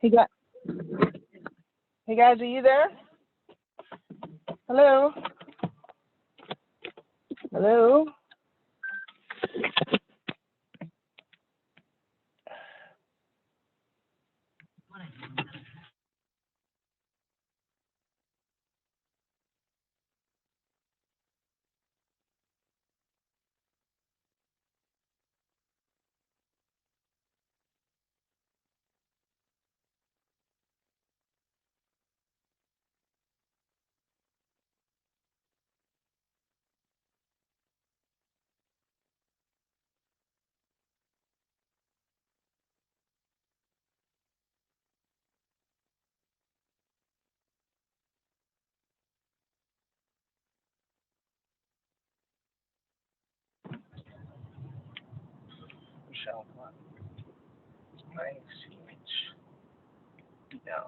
Hey guys, hey guys, are you there? Hello, hello. Michelle, come on. Nice image. No.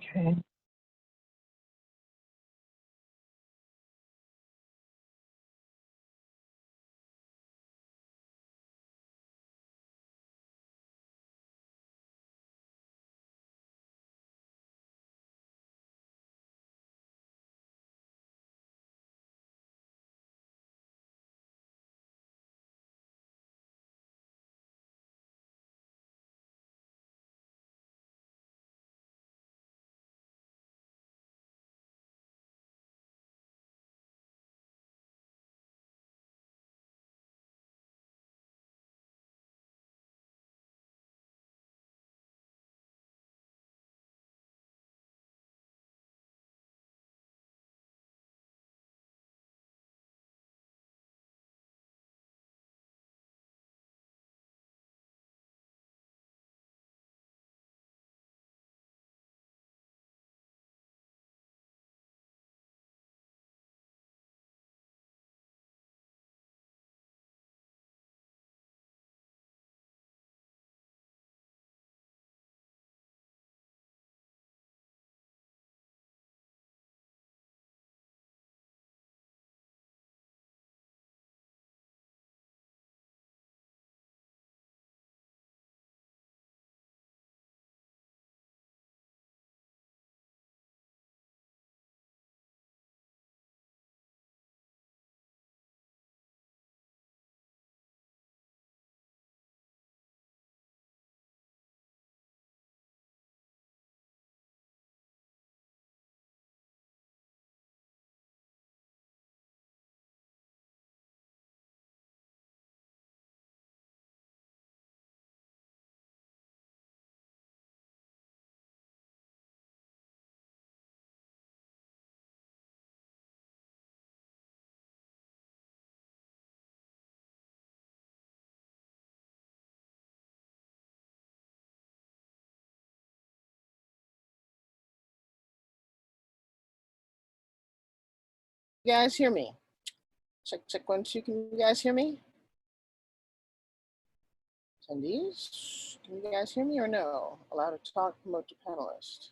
Okay. You guys hear me? Check, check, 1, 2. Can you guys hear me? Attendees, can you guys hear me or no? Allow to talk, promote to panelist.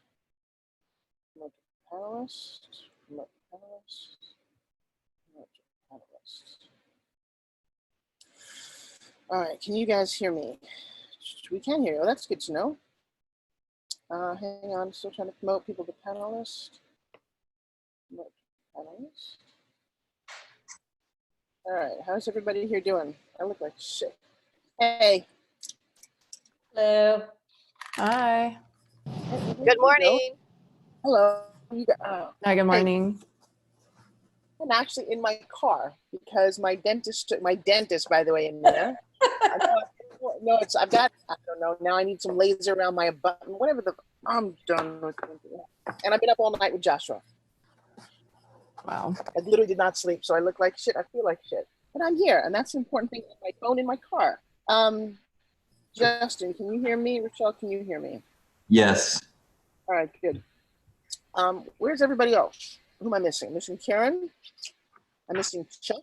Promote to panelist, promote to panelist, promote to panelist. All right, can you guys hear me? We can hear you. Oh, that's good to know. Hang on, still trying to promote people to panelist. Promote panelists. All right, how's everybody here doing? I look like shit. Hey. Hello. Hi. Good morning. Hello. Hi, good morning. I'm actually in my car because my dentist, by the way, in there. No, I don't know. Now I need some laser around my button, whatever I'm done with it. And I've been up all night with Joshua. Wow. I literally did not sleep, so I look like shit. I feel like shit. But I'm here, and that's the important thing. My phone in my car. Justin, can you hear me? Rochelle, can you hear me? Yes. All right, good. Where's everybody else? Who am I missing? I'm missing Karen. I'm missing Chuck.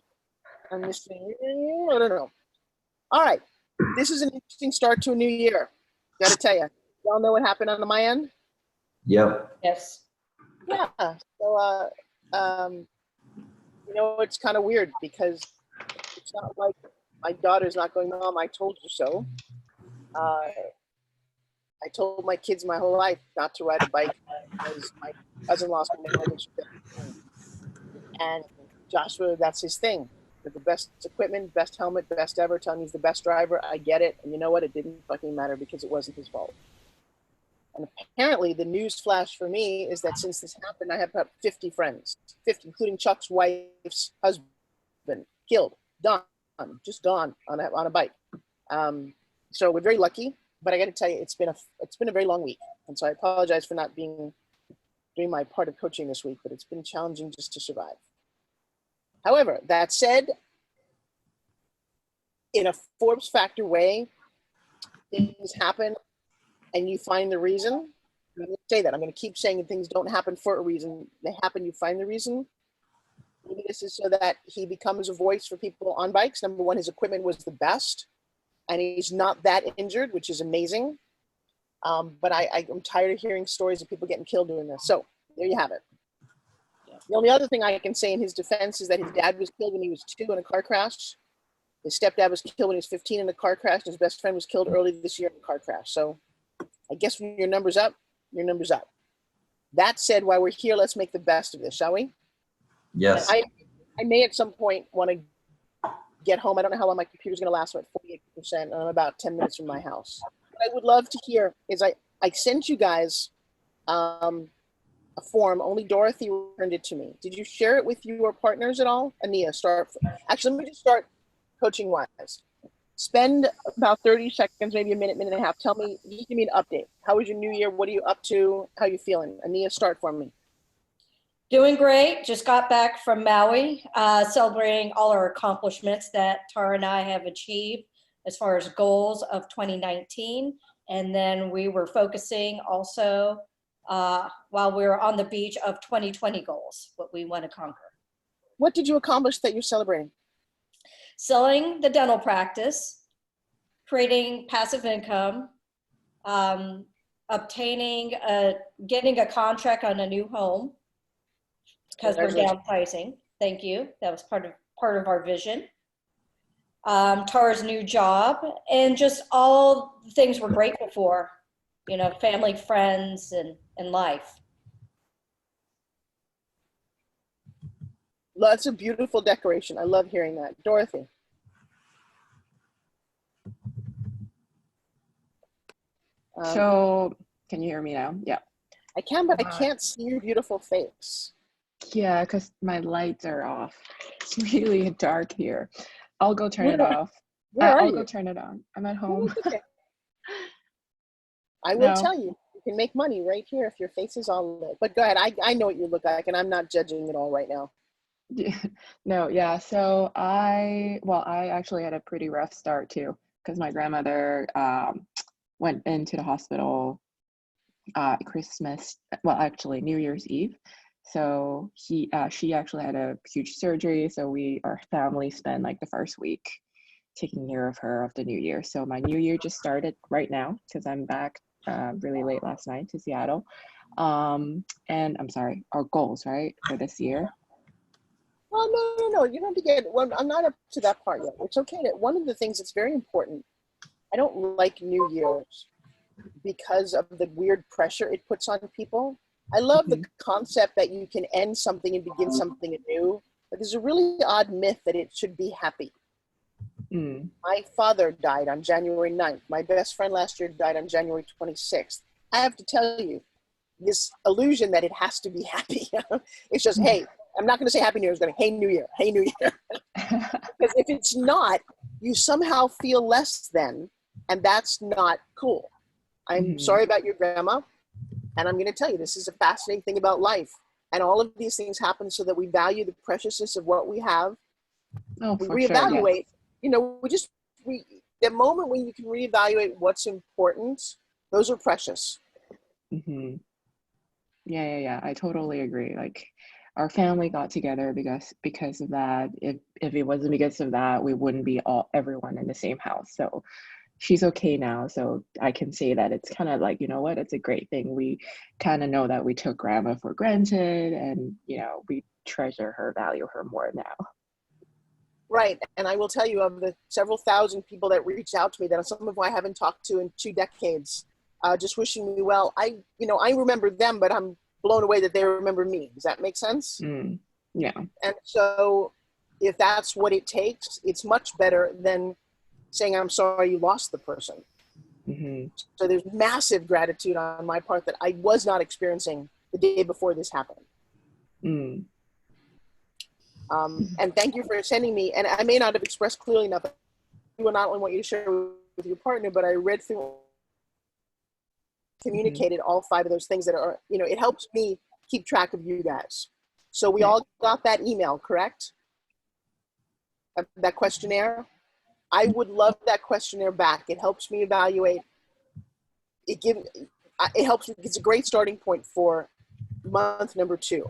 I'm missing, I don't know. All right. This is an interesting start to a new year. Gotta tell you. Y'all know what happened on my end? Yep. Yes. Yeah. So, it's kind of weird because it's not like my daughter's not going, Mom, I told you so. I told my kids my whole life not to ride a bike because my cousin lost my leg and Joshua, that's his thing. With the best equipment, best helmet, best ever, telling me he's the best driver. I get it. And you know what? It didn't fucking matter because it wasn't his fault. And apparently the news flash for me is that since this happened, I have about 50 friends, 50, including Chuck's wife's husband, killed, done, just gone on a bike. So we're very lucky, but I got to tell you, it's been a very long week. And so I apologize for not doing my part of coaching this week, but it's been challenging just to survive. However, that said, in a Forbes factor way, things happen and you find the reason. I'm going to say that. I'm going to keep saying things don't happen for a reason. They happen, you find the reason. Maybe this is so that he becomes a voice for people on bikes. Number one, his equipment was the best and he's not that injured, which is amazing. But I'm tired of hearing stories of people getting killed doing this. So there you have it. The only other thing I can say in his defense is that his dad was killed when he was 2 in a car crash. His stepdad was killed when he was 15 in a car crash. And his best friend was killed early this year in a car crash. So I guess when your number's up, your number's up. That said, while we're here, let's make the best of this, shall we? Yes. I may at some point want to get home. I don't know how long my computer's going to last, about 48%. And I'm about 10 minutes from my house. What I would love to hear is I sent you guys a form. Only Dorothy returned it to me. Did you share it with your partners at all? Ania, actually, let me just start coaching wise. Spend about 30 seconds, maybe a minute and a half. Tell me, just give me an update. How was your new year? What are you up to? How are you feeling? Ania, start for me. Doing great. Just got back from Maui, celebrating all our accomplishments that Tara and I have achieved as far as goals of 2019. And then we were focusing also while we were on the beach of 2020 goals, what we want to conquer. What did you accomplish that you're celebrating? Selling the dental practice, creating passive income, getting a contract on a new home because we're downsizing. Thank you. That was part of our vision. Tara's new job and just all the things we're grateful for, family, friends, and life. That's a beautiful decoration. I love hearing that. Dorothy. So, can you hear me now? Yeah. I can, but I can't see your beautiful face. Yeah, because my lights are off. It's really dark here. I'll go turn it off. I'll go turn it on. I'm at home. Okay. I will tell you, you can make money right here if your face is all lit. But go ahead. I know what you look like, and I'm not judging it all right now. No, yeah. So I actually had a pretty rough start too, because my grandmother went into the hospital New Year's Eve. So she actually had a huge surgery. So our family spent like the first week taking care of her of the new year. So my new year just started right now because I'm back really late last night to Seattle. And I'm sorry, our goals, right, for this year. Well, no. You don't have to get, well, I'm not up to that part yet. It's okay. One of the things that's very important, I don't like New Year's because of the weird pressure it puts on people. I love the concept that you can end something and begin something anew. But there's a really odd myth that it should be happy. Mm. My father died on January 9th. My best friend last year died on January 26th. I have to tell you, this illusion that it has to be happy. It's just, hey, I'm not going to say Happy New Year. It's going to, hey, New Year, hey, New Year. Because if it's not, you somehow feel less than, and that's not cool. I'm sorry about your grandma. And I'm going to tell you, this is a fascinating thing about life. And all of these things happen so that we value the preciousness of what we have. Oh, We for sure, reevaluate, yes. you know, the moment when you can reevaluate what's important, those are precious. Mm-hmm. Yeah. I totally agree. Like, our family got together because of that. If it wasn't because of that, we wouldn't be everyone in the same house. So she's okay now. So I can say that it's kind of like, you know what, it's a great thing. We kind of know that we took grandma for granted, and you know, we treasure her, value her more now. Right. And I will tell you, of the several thousand people that reached out to me, that some of whom I haven't talked to in 2 decades, just wishing me well. I remember them, but I'm blown away that they remember me. Does that make sense? Yeah. And so if that's what it takes, it's much better than saying, I'm sorry you lost the person. So there's massive gratitude on my part that I was not experiencing the day before this happened. And thank you for sending me, and I may not have expressed clearly enough. I not only want you to share with your partner, but I read through, communicated all 5 of those things that are, you know, it helps me keep track of you guys. So we all got that email, correct? That questionnaire? I would love that questionnaire back. It helps me evaluate. It helps. It's a great starting point for month number 2,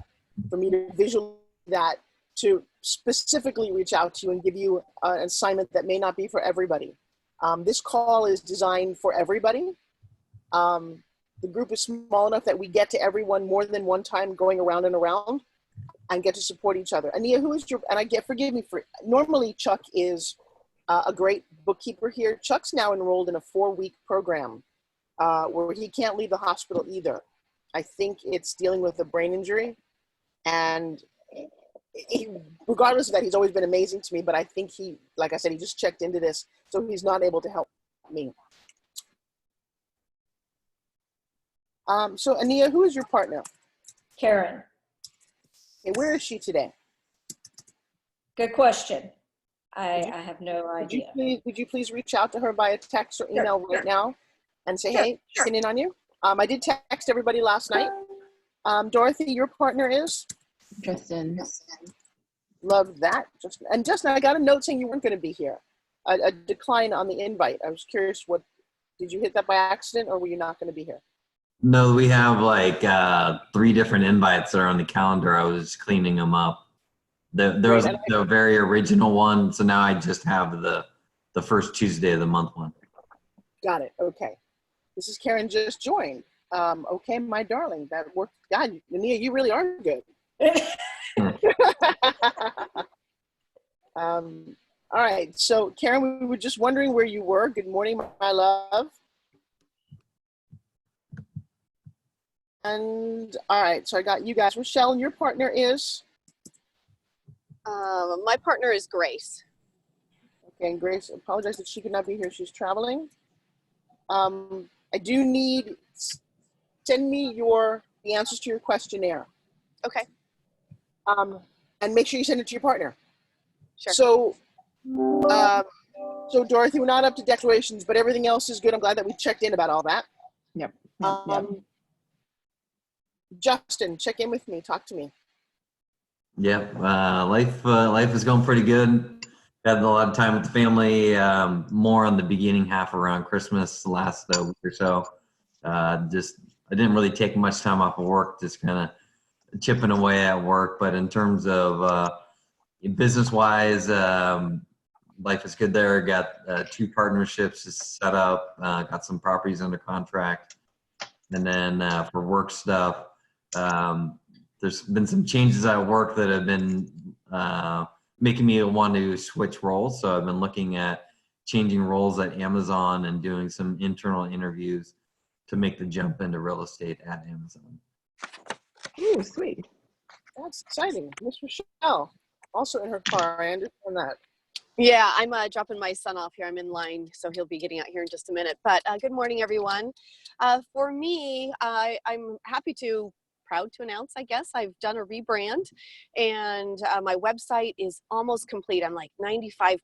for me to visualize that, to specifically reach out to you and give you an assignment that may not be for everybody. This call is designed for everybody. The group is small enough that we get to everyone more than one time, going around and around, and get to support each other. Ania, who is forgive me for, normally Chuck is a great bookkeeper here. Chuck's now enrolled in a 4-week program where he can't leave the hospital either. I think it's dealing with a brain injury, and regardless of that, he's always been amazing to me, but I think he, like I said, he just checked into this, so he's not able to help me. So Ania, who is your partner? Karen, Okay, where is she today? good question. I have no idea. Would you please reach out to her via text or email right now and say, Sure, hey, checking in on you? I did text everybody last night. Dorothy, your partner is? Justin. Love that. Justin, I got a note saying you weren't going to be here. A decline on the invite. I was curious, did you hit that by accident, or were you not going to be here? No, we have like 3 different invites that are on the calendar. I was cleaning them up. There was the very original one, so now I just have the first Tuesday of the month one. Got it. Okay. This is Karen just joined. Okay, my darling, that worked. God, Ania, you really are good. All right. So, Karen, we were just wondering where you were. Good morning, my love. And all right, so I got you guys. Rochelle, and your partner is? My partner is Grace. Okay, and Grace, I apologize that she could not be here. She's traveling. I do need, send me the answers to your questionnaire. Okay. And make sure you send it to your partner. Sure. So, so Dorothy, we're not up to declarations, but everything else is good. I'm glad that we checked in about all that. Yep. Justin, check in with me. Talk to me. Yep. Life is going pretty good. Had a lot of time with the family, more on the beginning half around Christmas, the last week or so. I didn't really take much time off of work, just kind of chipping away at work. But in terms of business-wise, life is good there. Got 2 partnerships set up, got some properties under contract. And then for work stuff, there's been some changes at work that have been making me want to switch roles. So I've been looking at changing roles at Amazon and doing some internal interviews to make the jump into real estate at Amazon. Ooh, sweet. That's exciting. Miss Rochelle, also in her car. I understand that. Yeah, I'm dropping my son off here. I'm in line, so he'll be getting out here in just a minute. But good morning, everyone. For me, I'm proud to announce, I guess, I've done a rebrand, and my website is almost complete. I'm like 95%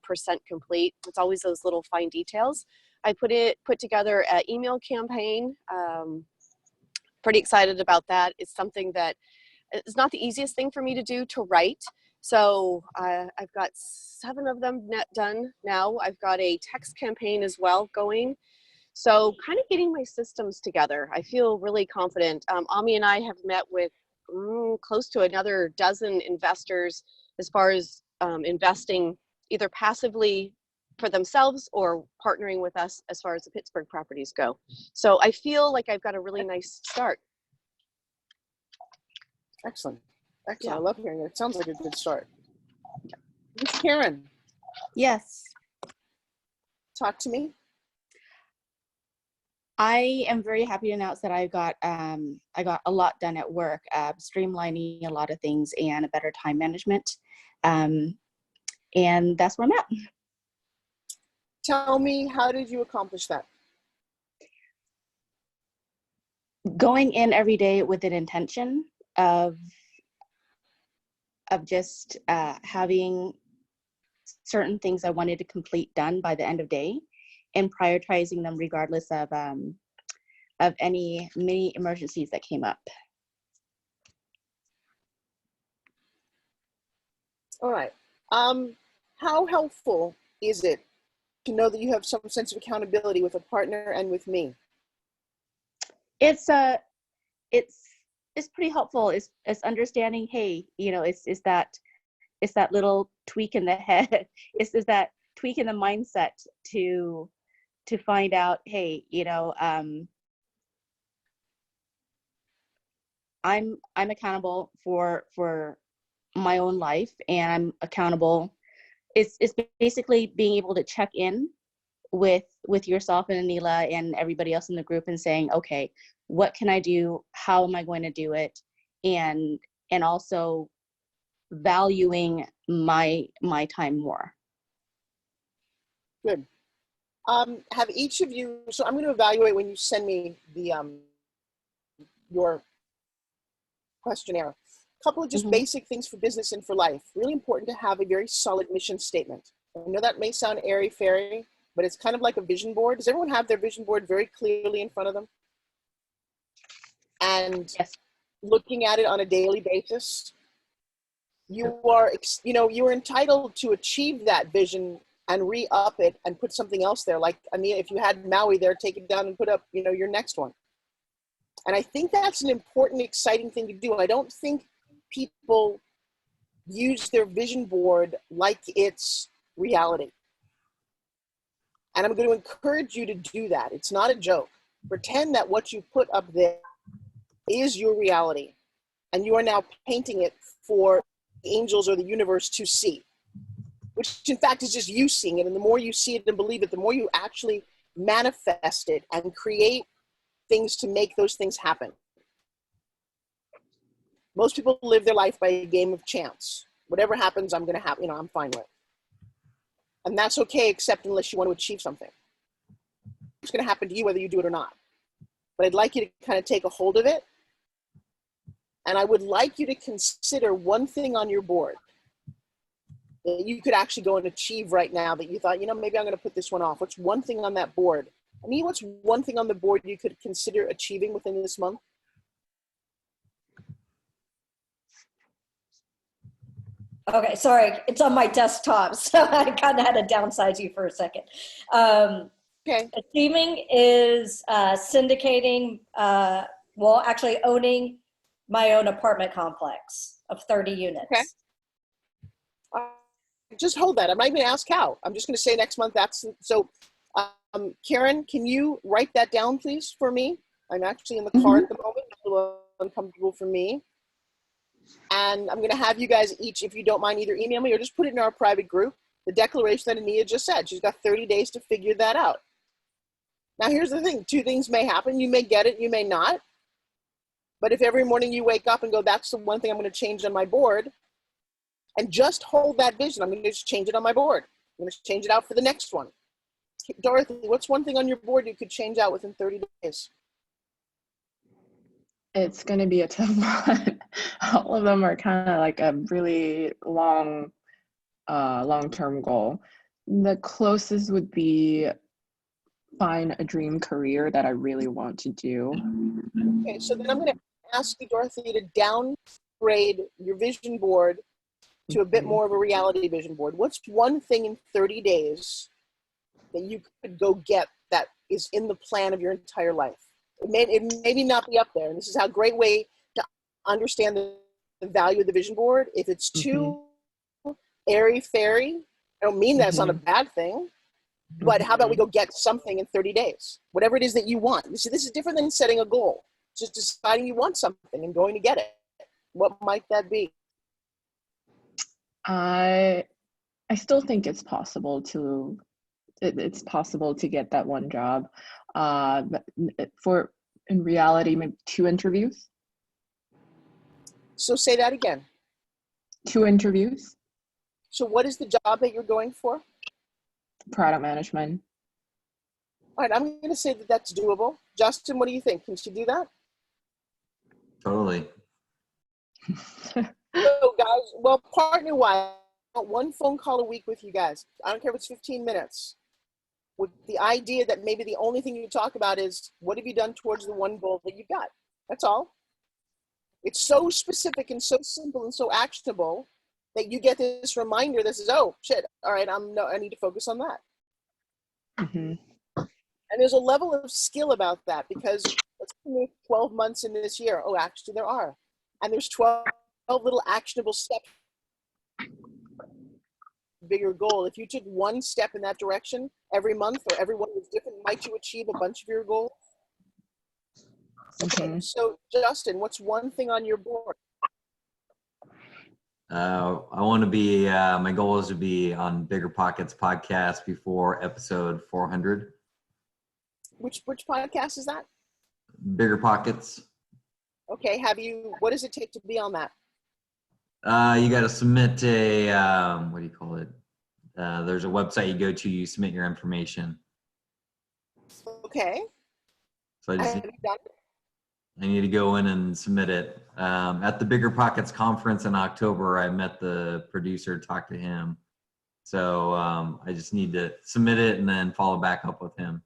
complete. It's always those little fine details. I put together an email campaign. Pretty excited about that. It's something that it's not the easiest thing for me to do, to write. So I've got 7 of them done now. I've got a text campaign as well going. So kind of getting my systems together. I feel really confident. Ami and I have met with close to another dozen investors as far as investing either passively for themselves or partnering with us as far as the Pittsburgh properties go. So I feel like I've got a really nice start. Excellent. Excellent. Yeah. I love hearing it. It sounds like a good start. Miss Karen, Yes, talk to me. I am very happy to announce that I got a lot done at work, streamlining a lot of things and a better time management, and that's where I'm at. Tell me, how did you accomplish that? Going in every day with an intention of just having certain things I wanted to complete done by the end of day, and prioritizing them regardless of any mini emergencies that came up. All right. How helpful is it to know that you have some sense of accountability with a partner and with me? It's pretty helpful. It's understanding, hey, you know, it's that little tweak in the head. It's that tweak in the mindset to find out, hey, you know, I'm accountable for my own life, and I'm accountable. It's basically being able to check in with yourself and Anila and everybody else in the group and saying, okay, what can I do? How am I going to do it? And also valuing my time more. Good. Have each of you, so I'm going to evaluate when you send me the your questionnaire. A couple of just basic things for business and for life. Really important to have a very solid mission statement. I know that may sound airy-fairy, but it's kind of like a vision board. Does everyone have their vision board very clearly in front of them? And Yes. looking at it on a daily basis, you're entitled to achieve that vision and re-up it and put something else there. Like, I mean, if you had Maui there, take it down and put up, your next one. And I think that's an important, exciting thing to do. I don't think people use their vision board like it's reality. And I'm going to encourage you to do that. It's not a joke. Pretend that what you put up there is your reality. And you are now painting it for the angels or the universe to see, which in fact is just you seeing it. And the more you see it and believe it, the more you actually manifest it and create things to make those things happen. Most people live their life by a game of chance. Whatever happens, I'm going to have, I'm fine with. And that's okay, except unless you want to achieve something. It's going to happen to you whether you do it or not. But I'd like you to kind of take a hold of it. And I would like you to consider one thing on your board that you could actually go and achieve right now that you thought, maybe I'm going to put this one off. What's one thing on that board? I mean, what's one thing on the board you could consider achieving within this month? Okay, sorry, it's on my desktop, so I kind of had to downsize you for a second. Okay. Achieving is syndicating, actually owning my own apartment complex of 30 units. Okay. Just hold that. I'm not even going to ask how. I'm just going to say next month so. Karen, can you write that down, please, for me? I'm actually in the car at the moment. It's a little uncomfortable for me. And I'm going to have you guys each, if you don't mind, either email me or just put it in our private group, the declaration that Ania just said. She's got 30 days to figure that out. Now, here's the thing. 2 things may happen. You may get it. You may not. But if every morning you wake up and go, that's the one thing I'm going to change on my board, and just hold that vision, I'm going to just change it on my board. I'm going to change it out for the next one. Dorothy, what's one thing on your board you could change out within 30 days? It's going to be a tough one. All of them are kind of like a really long-term goal. The closest would be find a dream career that I really want to do. Okay, so then I'm going to ask you, Dorothy, to downgrade your vision board to a bit more of a reality vision board. What's one thing in 30 days that you could go get that is in the plan of your entire life? It may not be up there, and this is a great way to understand the value of the vision board. If it's too airy-fairy, I don't mean that's not a bad thing, but how about we go get something in 30 days? Whatever it is that you want. This is different than setting a goal. It's just deciding you want something and going to get it. What might that be? I still think it's possible to get that one job. But in reality, maybe 2 interviews. So say that again. 2 interviews. So what is the job that you're going for? Product management. All right, I'm going to say that that's doable. Justin, what do you think? Can she do that? Totally. So guys, well, partner-wise, I want one phone call a week with you guys. I don't care if it's 15 minutes. With the idea that maybe the only thing you talk about is what have you done towards the one goal that you got? That's all. It's so specific and so simple and so actionable that you get this reminder that says, oh, shit, all right, I need to focus on that. Mm-hmm. And there's a level of skill about that because let's make 12 months in this year. Oh, actually there are. And there's 12 little actionable steps. Bigger goal. If you took one step in that direction every month or every one was different, might you achieve a bunch of your goals? Okay, so Justin, what's one thing on your board? I want to be, my goal is to be on Bigger Pockets podcast before episode 400. Which podcast is that? Bigger Pockets. Okay, what does it take to be on that? You got to submit a, what do you call it? There's a website you go to, you submit your information. Okay. So Have you done it? I need to go in and submit it. At the Bigger Pockets conference in October, I met the producer, talked to him. So I just need to submit it and then follow back up with him.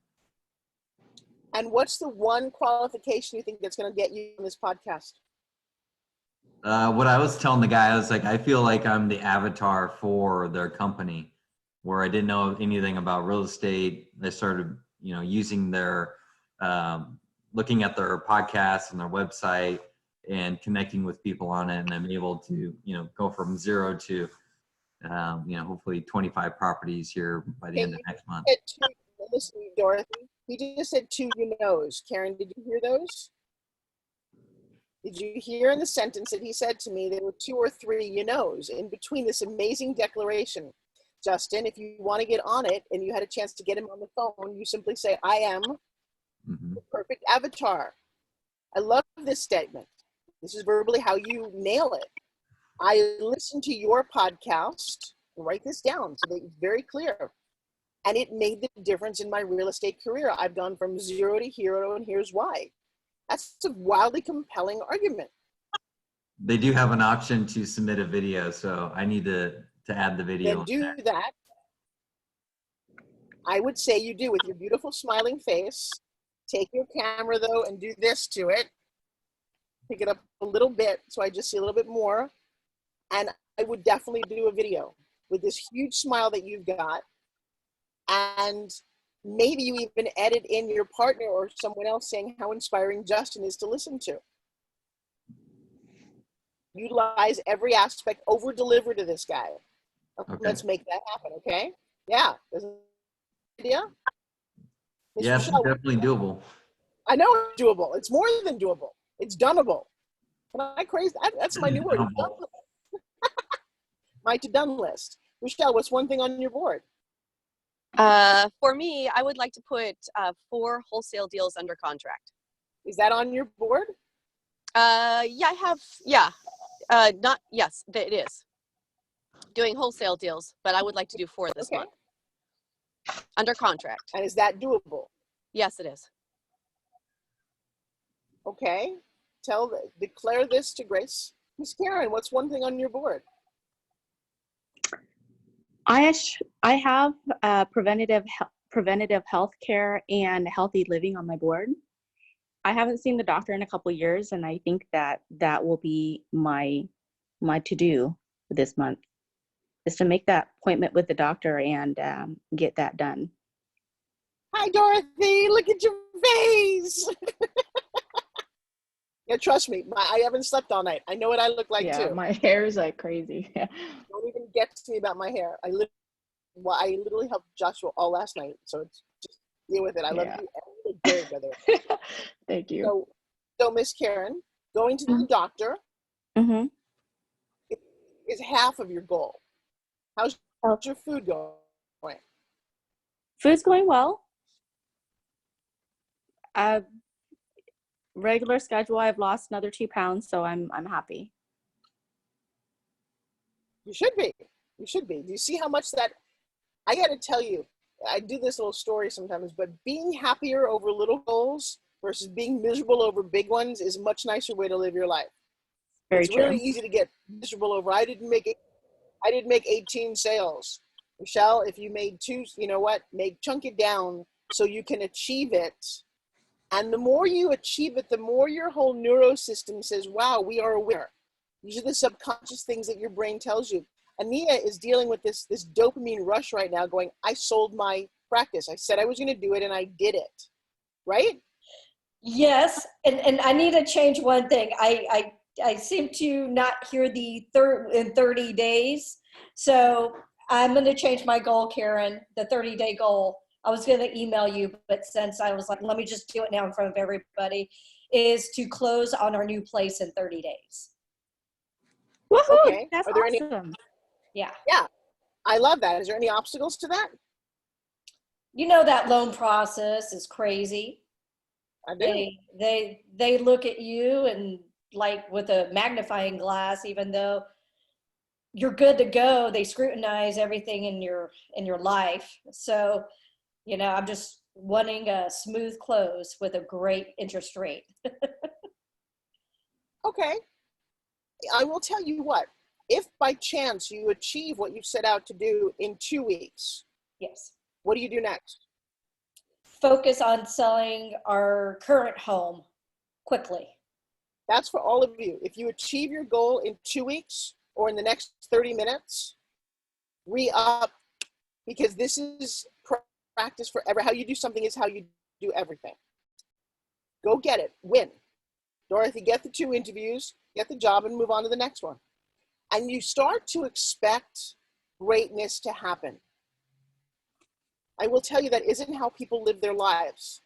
And what's the one qualification you think that's going to get you on this podcast? What I was telling the guy, I was like, I feel like I'm the avatar for their company, where I didn't know anything about real estate. I started, using their, looking at their podcasts and their website and connecting with people on it. And I'm able to, go from 0 to, hopefully 25 properties here by the end of next month. Listen, Dorothy, he just said 2 Karen, did you hear those? Did you hear in the sentence that he said to me, there were 2 or 3 in between this amazing declaration? Justin, if you want to get on it and you had a chance to get him on the phone, you simply say, I am the perfect avatar. I love this statement. This is verbally how you nail it. I listened to your podcast, write this down so that it's very clear. And it made the difference in my real estate career. I've gone from 0 to hero, and here's why. That's a wildly compelling argument. They do have an option to submit a video, so I need to add the video. Then do that. I would say you do with your beautiful smiling face. Take your camera though and do this to it. Pick it up a little bit so I just see a little bit more. And I would definitely do a video with this huge smile that you've got. And maybe you even edit in your partner or someone else saying how inspiring Justin is to listen to. Utilize every aspect, over deliver to this guy. Okay. Let's make that happen, okay? Yeah. Is that an idea? Yeah, it's definitely doable. I know it's doable. It's more than doable. It's doneable. Am I crazy? That's my new word. My to-done list. Michelle, what's one thing on your board? For me, I would like to put 4 wholesale deals under contract. Is that on your board? Yeah, I have. Yeah, not yes, it is doing wholesale deals, but I would like to do 4 this Okay. month under contract. And is that doable? Yes, it is. Okay. Declare this to Grace. Miss Karen, what's one thing on your board? I have preventative health care and healthy living on my board. I haven't seen the doctor in a couple years, and I think that will be my to-do this month, is to make that appointment with the doctor and get that done. Hi, Dorothy. Look at your face. Yeah, trust me. I haven't slept all night. I know what I look like Yeah, too. my hair is like crazy. Don't even get to me about my hair. I literally helped Joshua all last night, so it's just deal with it. I love Yeah. you every day, brother. Thank you. So Miss Karen, going to the doctor Mm-hmm. is half of your goal. How's Oh. your food going? Food's going well. Regular schedule. I've lost another 2 pounds, so I'm happy. You should be. You should be. Do you see how much that? I got to tell you, I do this little story sometimes, but being happier over little goals versus being miserable over big ones is a much nicer way to live your life. Very It's true. really easy to get miserable over. I didn't make 18 sales. Michelle, if you made 2, you know what? Chunk it down so you can achieve it. And the more you achieve it, the more your whole neurosystem says, wow, we are a winner. These are the subconscious things that your brain tells you. Ania is dealing with this dopamine rush right now going, I sold my practice. I said I was going to do it and I did it. Right? Yes, and I need to change one thing. I seem to not hear the in 30 days. So I'm going to change my goal, Karen, the 30-day goal. I was going to email you, but since I was like, let me just do it now in front of everybody, is to close on our new place in 30 days. Woohoo! Okay. That's Are there awesome. Yeah. Yeah, I love that. Is there any obstacles to that? You know, that loan process is crazy. I do. They look at you and like with a magnifying glass, even though you're good to go, they scrutinize everything in your life. So, you know, I'm just wanting a smooth close with a great interest rate. Okay. I will tell you what, if by chance you achieve what you set out to do in 2 weeks, Yes. what do you do next? Focus on selling our current home quickly. That's for all of you. If you achieve your goal in 2 weeks or in the next 30 minutes, re-up, because this is practice forever. How you do something is how you do everything. Go get it. Win. Dorothy, get the 2 interviews, get the job, and move on to the next one. And you start to expect greatness to happen. I will tell you that isn't how people live their lives.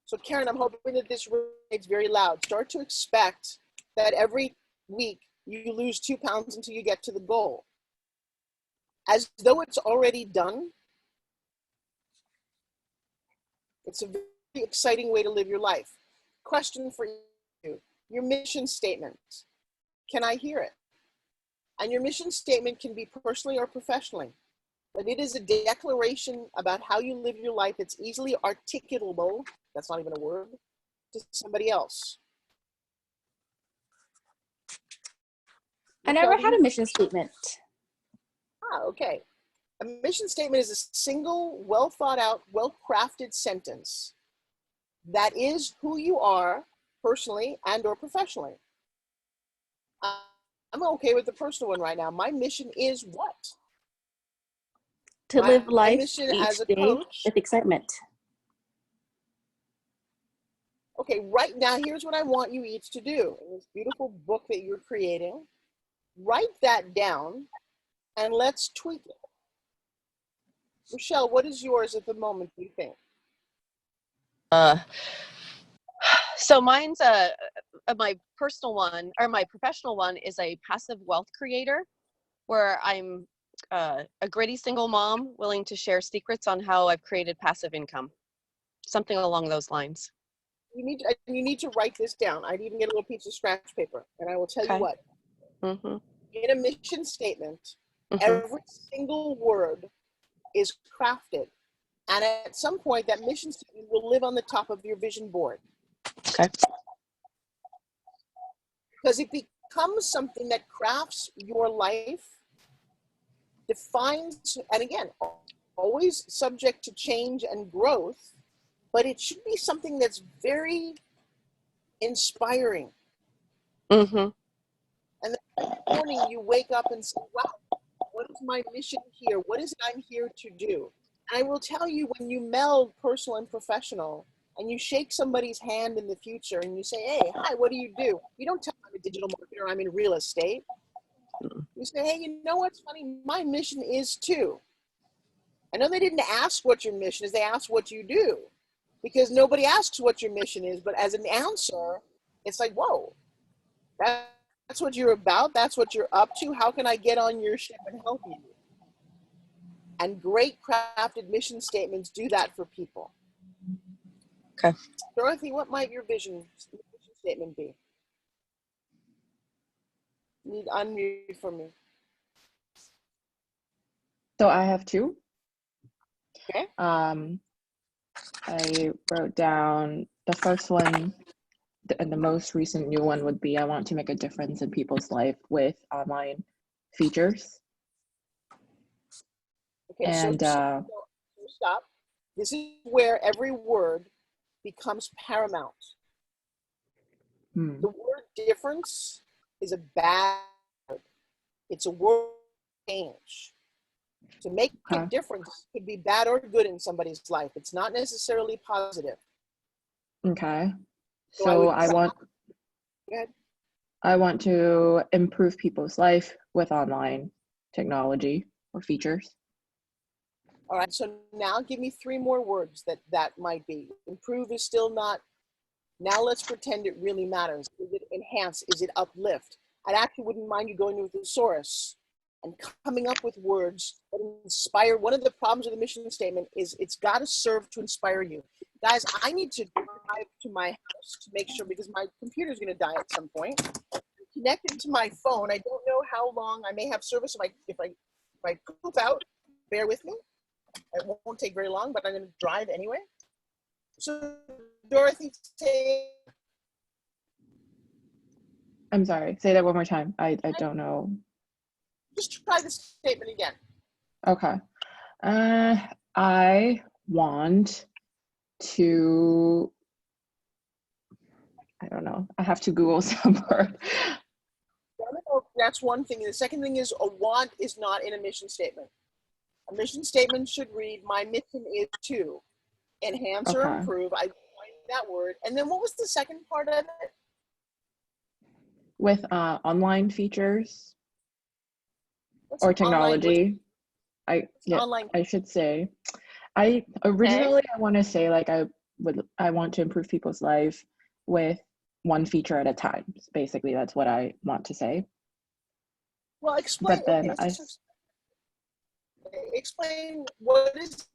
So Karen, I'm hoping that this resonates very loud. Start to expect that every week you lose 2 pounds until you get to the goal. As though it's already done. It's a very exciting way to live your life. Question for you, your mission statement. Can I hear it? And your mission statement can be personally or professionally, but it is a declaration about how you live your life that's easily articulable, that's not even a word, to somebody else. I never had a mission statement. Okay. A mission statement is a single, well thought out, well crafted sentence that is who you are personally and or professionally. I'm okay with the personal one right now. My mission is what? To live My life mission each as a day coach. with excitement. Okay, right now, here's what I want you each to do. In this beautiful book that you're creating, write that down and let's tweak it. Michelle, what is yours at the moment, do you think? So mine's my personal one, or my professional one is a passive wealth creator, where I'm a gritty single mom willing to share secrets on how I've created passive income. Something along those lines. you need to write this down. I'd even get a little piece of scratch paper, and I will tell Okay. you what. Mm-hmm. In a mission statement, Mm-hmm. every single word is crafted, and at some point, that mission statement will live on the top of your vision board. Okay. Because it becomes something that crafts your life, defines, and again, always subject to change and growth, but it should be something that's very inspiring. Mm-hmm. And then in the morning you wake up and say, wow, what is my mission here? What is it I'm here to do? And I will tell you, when you meld personal and professional, and you shake somebody's hand in the future and you say, hey, hi, what do? You don't tell them I'm a digital marketer, I'm in real estate. You say, hey, you know what's funny? My mission is to. I know they didn't ask what your mission is, they asked what you do. Because nobody asks what your mission is, but as an answer, it's like, whoa, that's what you're about, that's what you're up to. How can I get on your ship and help you? And great crafted mission statements do that for people. Okay. Dorothy, what might your mission statement be? Need unmute for me. So I have two. Okay. I wrote down the first one, and the most recent new one would be, I want to make a difference in people's life with online features. Okay, And so stop. This is where every word becomes paramount. The word difference is a bad word. It's a word change. To make a difference could be bad or good in somebody's life. It's not necessarily positive. Okay. So So Go ahead. I want to improve people's life with online technology or features. All right, so now give me three more words that might be. Improve is still not. Now let's pretend it really matters. Is it enhance? Is it uplift? I actually wouldn't mind you going to a thesaurus and coming up with words that inspire. One of the problems with the mission statement is it's got to serve to inspire you. Guys, I need to drive to my house to make sure, because my computer's going to die at some point. I'm connected to my phone. I don't know how long I may have service. If I poop out, bear with me. It won't take very long, but I'm going to drive anyway. So, Dorothy, I'm sorry, say that one more time. I don't know. Just try the statement again. Okay. I want to, I don't know. I have to Google some word. That's one thing. The second thing is, a want is not in a mission statement. A mission statement should read, my mission is to enhance or improve. I find that word. And then what was the second part of it? With online features or technology. Online. I should say. I originally I want to say like I want to improve people's life with one feature at a time. Basically, that's what I want to say. Well, explain. But then explain what is.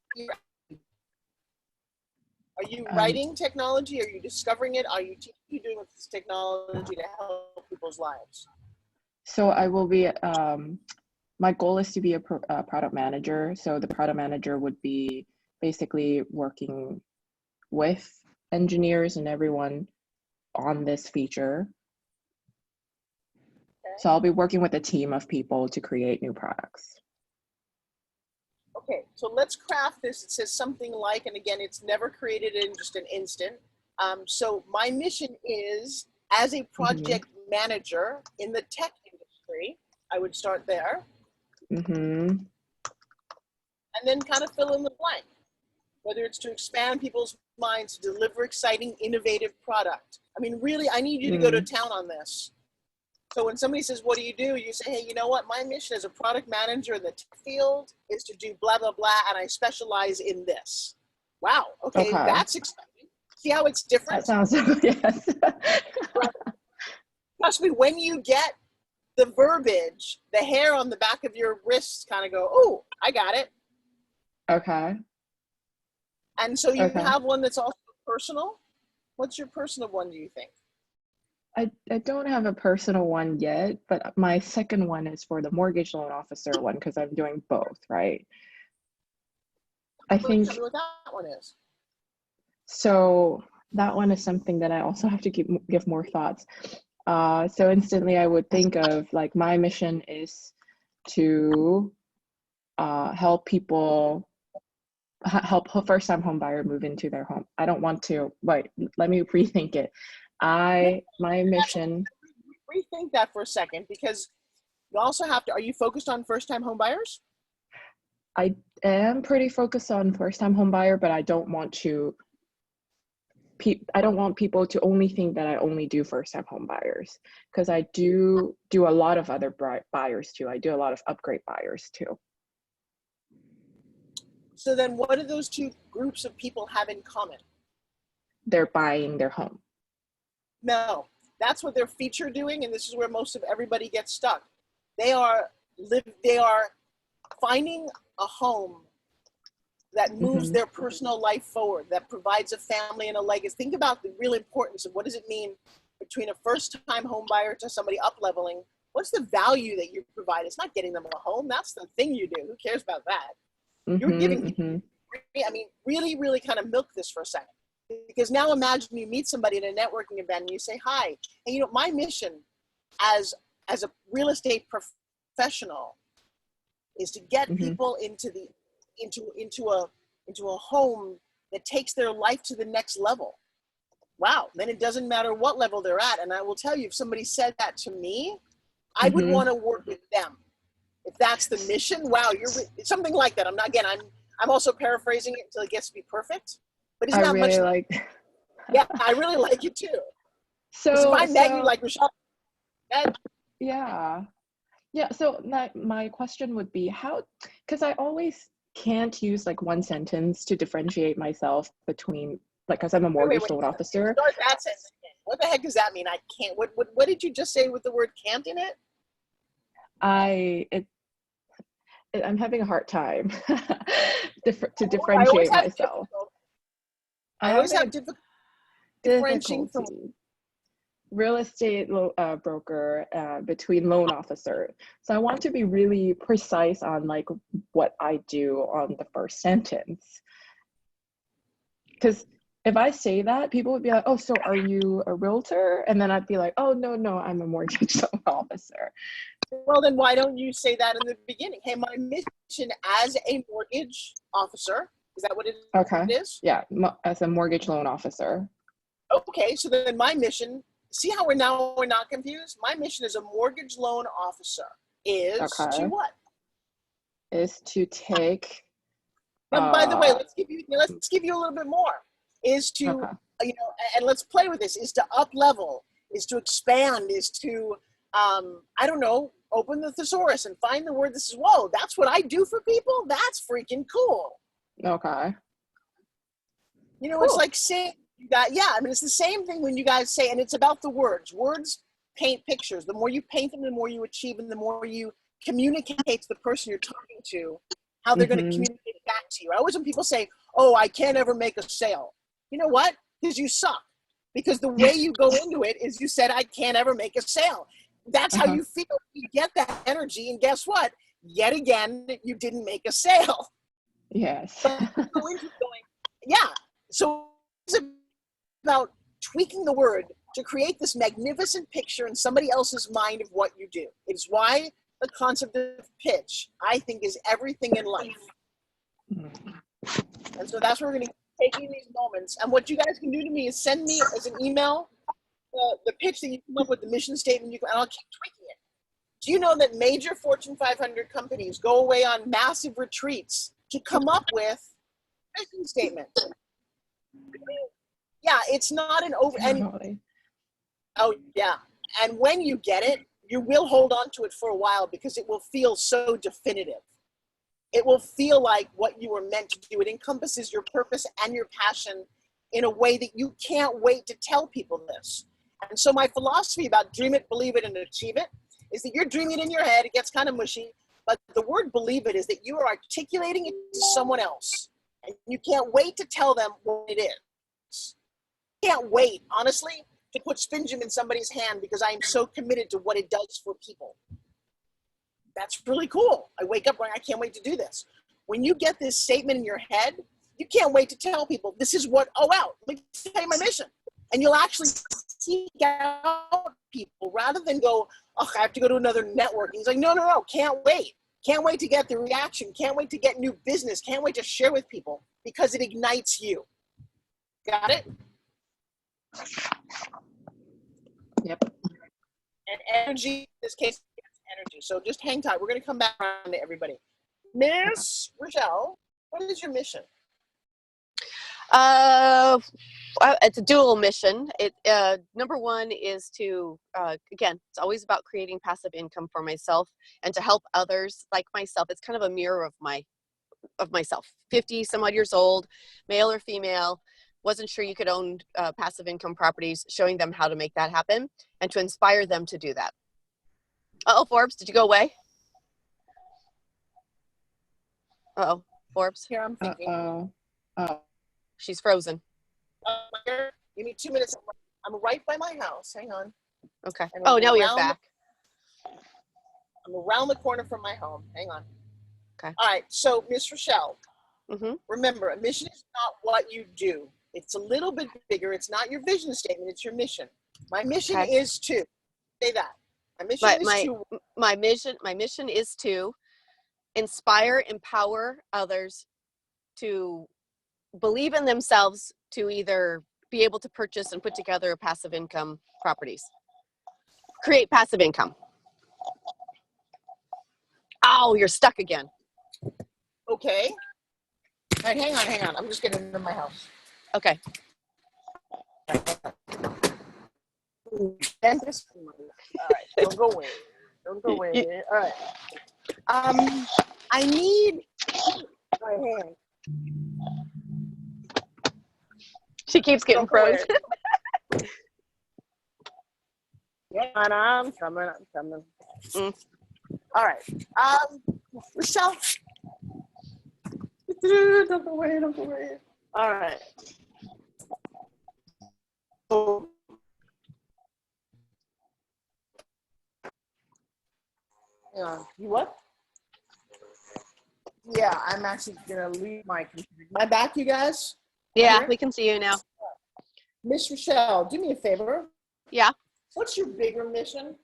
Are you writing technology? Are you discovering it? Are you doing with this technology to help people's lives? So I will be. My goal is to be a product manager. So the product manager would be basically working with engineers and everyone on this feature. Okay. So I'll be working with a team of people to create new products. Okay, so let's craft this. It says something like, and again, it's never created in just an instant. So my mission is, as a project manager in the tech industry, I would start there. And then kind of fill in the blank, whether it's to expand people's minds, to deliver exciting, innovative product. I mean, really, I need you to go to town on this. So when somebody says, what do? You say, hey, you know what? My mission as a product manager in the tech field is to do blah, blah, blah, and I specialize in this. Wow, okay. That's exciting. See how it's different? That sounds, yes. Trust me, when you get the verbiage, the hair on the back of your wrists kind of go, oh, I got it. Okay. And so you have one that's also personal, What's your personal one, do you think? I don't have a personal one yet, but my second one is for the mortgage loan officer one because I'm doing both, right? I Well, think tell me what that one is. so. That one is something that I also have to give more thoughts. So instantly, I would think of like my mission is to help people help a first-time home buyer move into their home. I don't want to. Wait, let me rethink it. My mission. Rethink that for a second, because you also have to, are you focused on first-time home buyers? I am pretty focused on first-time home buyer, but I don't want people to only think that I only do first-time home buyers, because I do a lot of other buyers too. I do a lot of upgrade buyers too. So then what do those two groups of people have in common? They're buying their home. No, that's what they're feature doing, and this is where most of everybody gets stuck. They are finding a home that moves their personal life forward, that provides a family and a legacy. Think about the real importance of what does it mean between a first-time home buyer to somebody up-leveling. What's the value that you provide? It's not getting them a home. That's the thing you do. Who cares about that? You're giving people, I mean, really, really kind of milk this for a second. Because now imagine you meet somebody at a networking event and you say, hi, and you know, my mission as a real estate professional is to get people into a home that takes their life to the next level. Wow, then it doesn't matter what level they're at. And I will tell you, if somebody said that to me, I would want to work with them. If that's the mission, wow, it's something like that. I'm also paraphrasing it until it gets to be perfect. But isn't that really much? Like. Yeah, I really like it too. So if I met you like Michelle, yeah. So my question would be because I always can't use like one sentence to differentiate myself between, like, because I'm a mortgage loan officer. Start that sentence again. What the heck does that mean? I can't. What did you just say with the word can't in it? I'm having a hard time to differentiate myself. I always have difficulty differentiating from real estate broker between loan officer. So I want to be really precise on like what I do on the first sentence. Because if I say that, people would be like, oh, so are you a realtor? And then I'd be like, oh, no, I'm a mortgage loan officer. Well, then why don't you say that in the beginning? Hey, my mission as a mortgage officer, is that what it is? Yeah, as a mortgage loan officer. Okay, so then my mission, see how we're not confused? My mission as a mortgage loan officer is to what? Is to take. And by the way, let's give you a little bit more. Is to, you know, and let's play with this, is to up level, is to expand, is to, I don't know, open the thesaurus and find the word that says, whoa, that's what I do for people? That's freaking cool. Okay. You know, It's like saying, it's the same thing when you guys say, and it's about the words. Words paint pictures. The more you paint them, the more you achieve, and the more you communicate to the person you're talking to, how they're going to communicate back to you. I always, when people say, oh, I can't ever make a sale. You know what? Because you suck. Because the way you go into it is you said, I can't ever make a sale. That's how you feel. You get that energy, and guess what? Yet again, you didn't make a sale. Yes. So it's about tweaking the word to create this magnificent picture in somebody else's mind of what you do. It's why the concept of pitch, I think, is everything in life. And so that's what we're going to be taking these moments. And what you guys can do to me is send me as an email the pitch that you come up with, the mission statement, and I'll keep tweaking it. Do you know that major Fortune 500 companies go away on massive retreats to come up with mission statements? Yeah, it's not an over. And, oh, yeah. And when you get it, you will hold on to it for a while because it will feel so definitive. It will feel like what you were meant to do. It encompasses your purpose and your passion in a way that you can't wait to tell people this. And so my philosophy about dream it, believe it, and achieve it is that you're dreaming it in your head. It gets kind of mushy. But the word believe it is that you are articulating it to someone else. And you can't wait to tell them what it is. can't wait, honestly, to put Spingem in somebody's hand because I am so committed to what it does for people. That's really cool. I wake up going, I can't wait to do this. When you get this statement in your head, you can't wait to tell people, this is what, oh, wow, let me tell you my mission. And you'll actually seek out people rather than go, oh, I have to go to another network. And he's like, no, can't wait. Can't wait to get the reaction. Can't wait to get new business. Can't wait to share with people because it ignites you. Got it? Yep. And energy, in this case, it's energy. So just hang tight. We're going to come back around to everybody. Miss Rochelle, what is your mission? It's a dual mission. Number one is to, again, it's always about creating passive income for myself and to help others like myself. It's kind of a mirror of myself. 50 some odd years old, male or female, wasn't sure you could own passive income properties, showing them how to make that happen and to inspire them to do that. Uh-oh, Forbes, did you go away? Uh-oh, Forbes, Here I'm thinking. Oh. she's frozen. Give me 2 minutes. I'm right by my house. Hang on. Okay. And Oh, I'm now you're around back. I'm around the corner from my home. Hang on. Okay. All right. So, Miss Rochelle, Mm-hmm. remember, a mission is not what you do. It's a little bit bigger. It's not your vision statement. It's your mission. My mission Okay. is to say that. My mission is to. My mission is to inspire, empower others to believe in themselves to either be able to purchase and put together passive income properties. Create passive income. Oh, you're stuck again. Okay. All right, hang on. I'm just getting into my house. Okay. All right, don't go away. Don't go away. All right. I need. All right, hang on. She keeps getting Don't go away. frozen. Yeah, I'm coming. Mm. All right. Rochelle. Don't go away. All right. So, you what? Yeah, I'm actually gonna leave my computer. Am I back, you guys? Yeah, Here? we can see you now. Miss Rochelle, do me a favor. Yeah. What's your bigger mission?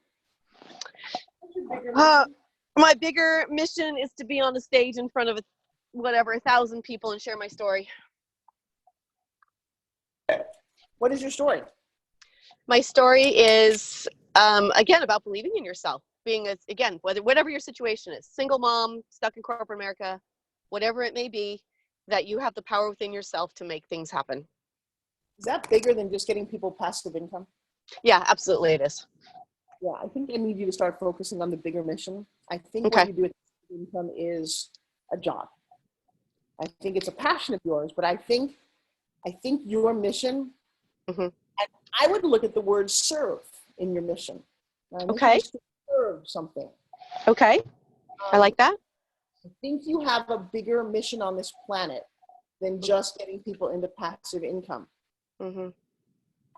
What's your bigger Uh, mission? My bigger mission is to be on the stage in front of 1,000 people and share my story. What is your story? My story is, again, about believing in yourself. Being, again, whatever your situation is, single mom, stuck in corporate America, whatever it may be, that you have the power within yourself to make things happen. Is that bigger than just getting people passive income? Yeah, absolutely it is. Yeah, I think I need you to start focusing on the bigger mission. I think Okay. what you do with passive income is a job. I think it's a passion of yours, but I think your mission, Mhm. and I would look at the word serve in your mission. Now, I want you Okay. to serve something. Okay, I like that. I think you have a bigger mission on this planet than just getting people into passive income. Mm-hmm.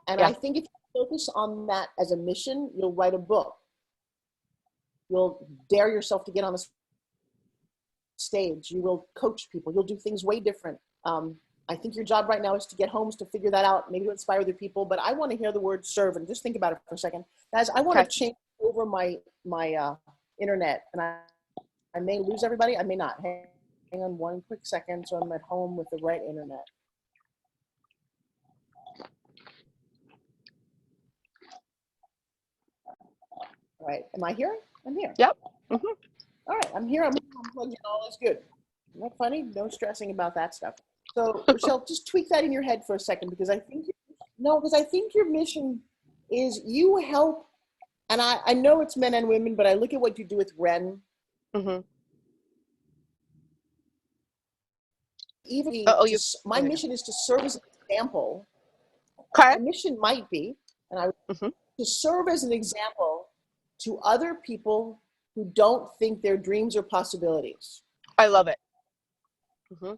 And Yeah. I think if you focus on that as a mission, you'll write a book. You'll dare yourself to get on a stage. You will coach people. You'll do things way different. I think your job right now is to get homes to figure that out, maybe to inspire other people. But I want to hear the word serve and just think about it for a second. Guys, I want Okay. to change over my internet. And I may lose everybody. I may not. Hang on one quick second so I'm at home with the right internet. All right. Am I here? I'm here. Yep. Mm-hmm. All right. I'm here. I'm plugged in. All is good. Isn't that funny? No stressing about that stuff. So, Rochelle, just tweak that in your head for a second because I think your mission is you help. And I know it's men and women, but I look at what you do with Ren. Mm-hmm. Even my there we mission is to serve as an example. Okay. My mission might be, Mm-hmm. to serve as an example to other people who don't think their dreams are possibilities. I love it. Mm-hmm.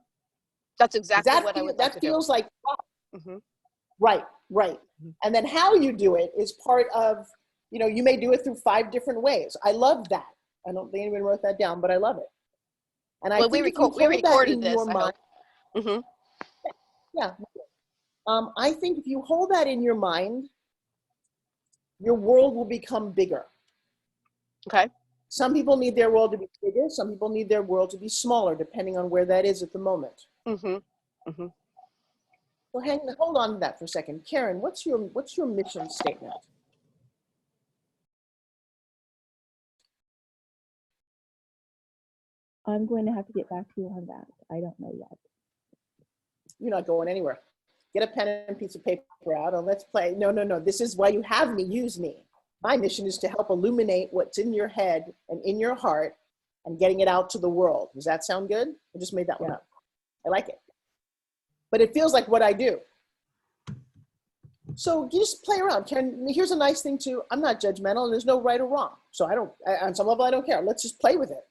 That's exactly what I would like that to do. feels like Mm-hmm. right. Right. And then how you do it is part of, you may do it through 5 different ways. I love that. I don't think anyone wrote that down, but I love it. And I Well, think we if you hold that recorded in this, your I mind, hope. Hmm. yeah. I think if you hold that in your mind, your world will become bigger. Okay. Some people need their world to be bigger. Some people need their world to be smaller, depending on where that is at the moment. Hmm. Hmm. So hold on to that for a second. Karen, what's your mission statement? I'm going to have to get back to you on that. I don't know yet. You're not going anywhere. Get a pen and piece of paper out and let's play. No. This is why you have me. Use me. My mission is to help illuminate what's in your head and in your heart and getting it out to the world. Does that sound good? I just made that one up. I like it. But it feels like what I do. So you just play around. Karen, here's a nice thing too. I'm not judgmental and there's no right or wrong. So on some level, I don't care. Let's just play with it.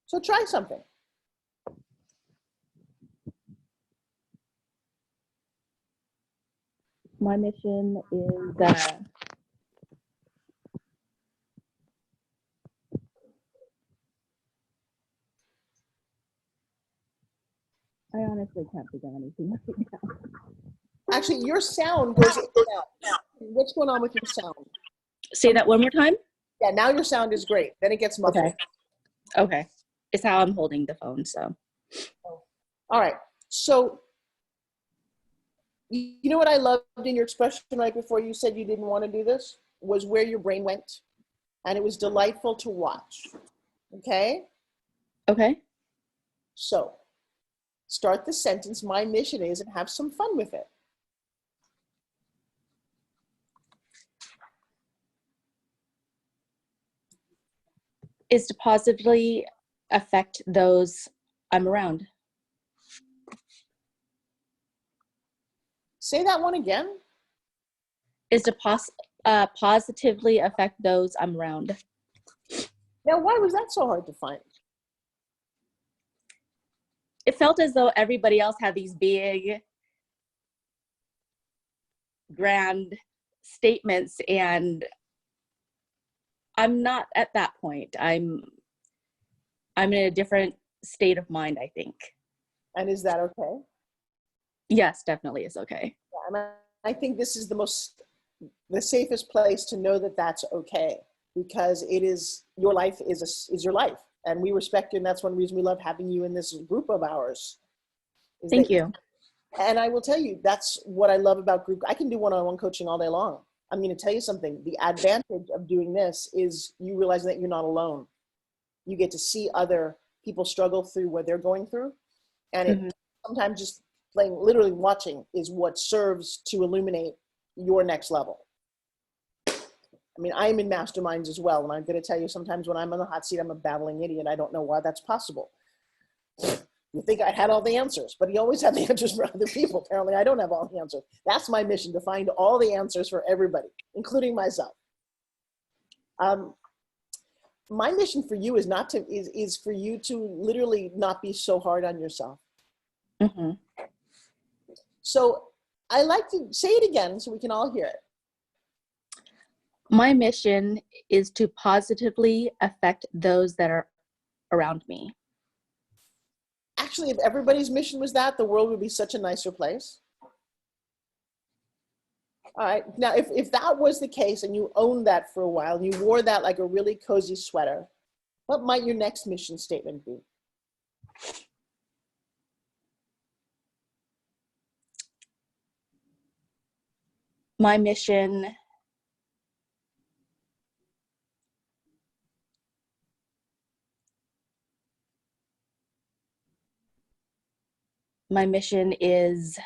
So try something. My mission is I honestly can't figure anything right now. Actually, your sound goes in and out. What's going on with your sound? Say that one more time. Yeah, now your sound is great. Then it gets muffled. Okay. It's how I'm holding the phone, so. All right. So, you know what I loved in your expression right before you said you didn't want to do this? Was where your brain went. And it was delightful to watch. Okay? Okay. So, start the sentence, my mission is, and have some fun with it. Is to positively affect those I'm around. Say that one again. Is to positively affect those I'm around. Now, why was that so hard to find? It felt as though everybody else had these big, grand statements, and I'm not at that point. I'm in a different state of mind, I think. And is that okay? Yes, definitely is okay. Yeah, and I think this is the safest place to know that that's okay, because it is, your life is your life. And we respect you, and that's one reason we love having you in this group of ours. Thank you. And I will tell you, that's what I love about group. I can do one-on-one coaching all day long. I'm going to tell you something. The advantage of doing this is you realize that you're not alone. You get to see other people struggle through what they're going through. And it sometimes just literally watching is what serves to illuminate your next level. I mean, I'm in masterminds as well. And I'm going to tell you, sometimes when I'm on the hot seat, I'm a babbling idiot. I don't know why that's possible. You think I had all the answers, but you always have the answers for other people. Apparently, I don't have all the answers. That's my mission, to find all the answers for everybody, including myself. My mission for you is for you to literally not be so hard on yourself. Mm-hmm. So I like to say it again so we can all hear it. My mission is to positively affect those that are around me. Actually, if everybody's mission was that, the world would be such a nicer place. All right. Now, if that was the case and you owned that for a while and you wore that like a really cozy sweater, what might your next mission statement be? My mission is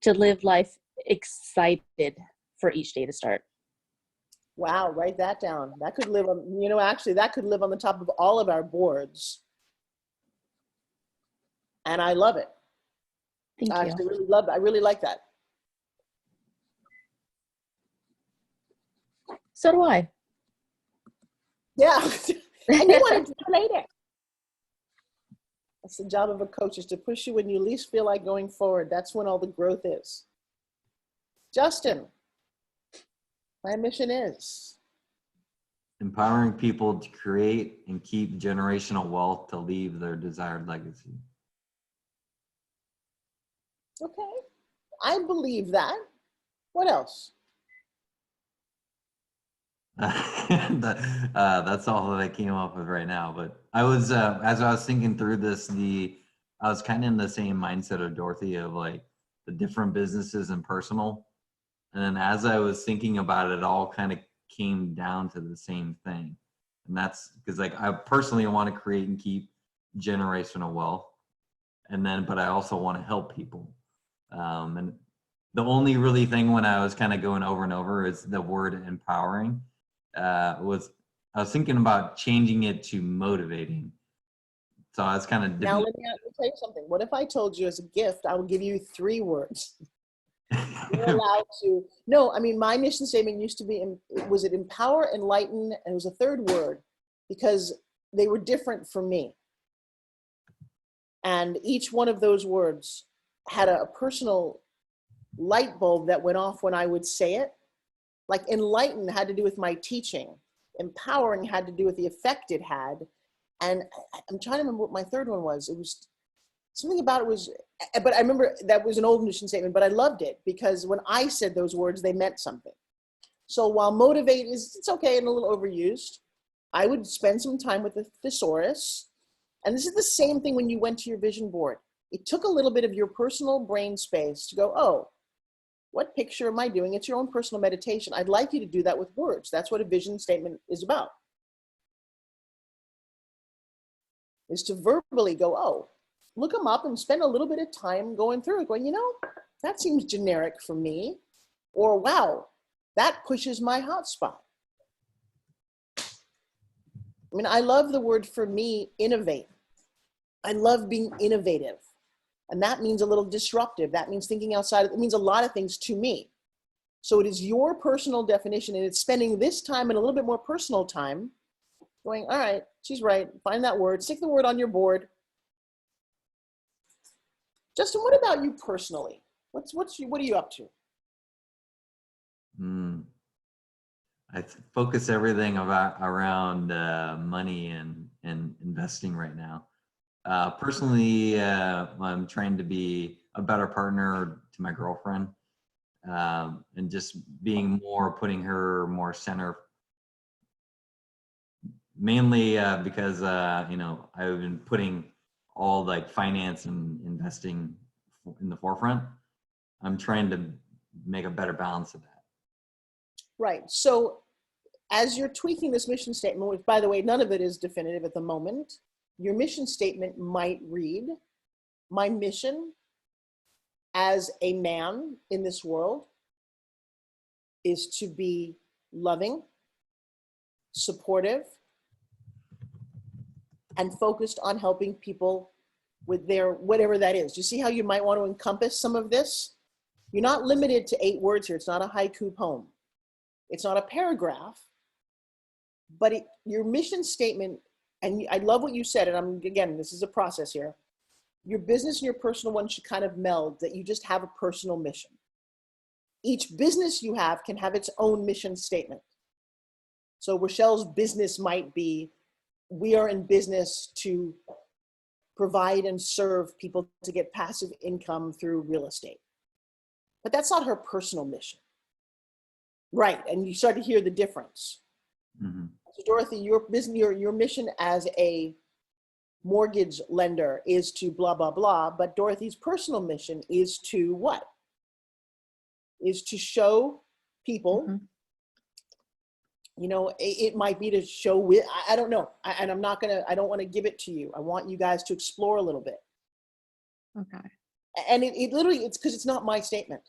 to live life excited for each day to start. Wow, write that down. That could live on, actually that could live on the top of all of our boards. And I love it. Thank you. Actually, really love it. I really like that. So do I. Yeah. And you want to do it later. That's the job of a coach, is to push you when you least feel like going forward. That's when all the growth is. Justin, my mission is. Empowering people to create and keep generational wealth to leave their desired legacy. Okay, I believe that. What else? That's all that I came up with right now. But I was, as I was thinking through this, I was kind of in the same mindset of Dorothy, of like the different businesses and personal. And then as I was thinking about it, it all kind of came down to the same thing. And that's because, like, I personally want to create and keep generational wealth. And then, but I also want to help people. And the only really thing when I was kind of going over and over is the word empowering. I was thinking about changing it to motivating. So I was kind of Now let me tell you something. What if I told you as a gift, I will give you 3 words? You're allowed to. No, I mean, my mission statement used to be, was it empower, enlighten, and it was a 3rd word because they were different for me. And each one of those words had a personal light bulb that went off when I would say it. Like enlighten had to do with my teaching. Empowering had to do with the effect it had. And I'm trying to remember what my 3rd one was. It was something about it was, but I remember that was an old mission statement, but I loved it because when I said those words, they meant something. So while motivate is, it's okay and a little overused, I would spend some time with the thesaurus. And this is the same thing when you went to your vision board. It took a little bit of your personal brain space to go, oh, what picture am I doing? It's your own personal meditation. I'd like you to do that with words. That's what a vision statement is about. Is to verbally go, oh, look them up and spend a little bit of time going through it, going, you know, that seems generic for me. Or, wow, that pushes my hotspot. I mean, I love the word for me, innovate. I love being innovative. And that means a little disruptive. That means thinking outside. It means a lot of things to me. So it is your personal definition, and it's spending this time and a little bit more personal time going, all right, she's right. Find that word, stick the word on your board. Justin, what about you personally? What are you up to? I focus everything around money and investing right now. Personally, I'm trying to be a better partner to my girlfriend, and just being putting her more center. Mainly because you know, I've been putting all like finance and investing in the forefront. I'm trying to make a better balance of that. Right. So as you're tweaking this mission statement, which by the way, none of it is definitive at the moment, your mission statement might read, my mission as a man in this world is to be loving, supportive, and focused on helping people with their, whatever that is. You see how you might want to encompass some of this? You're not limited to 8 words here. It's not a haiku poem. It's not a paragraph, but your mission statement, and I love what you said, and again, this is a process here. Your business and your personal one should kind of meld, that you just have a personal mission. Each business you have can have its own mission statement. So Rochelle's business might be, we are in business to provide and serve people to get passive income through real estate. But that's not her personal mission. Right, and you start to hear the difference. Mm-hmm. So Dorothy, your business, your mission as a mortgage lender is to blah, blah, blah, but Dorothy's personal mission is to what? Is to show people, you know, it might be to show, I don't know, and I'm not gonna, I don't wanna give it to you. I want you guys to explore a little bit. Okay. And it literally, it's because it's not my statement.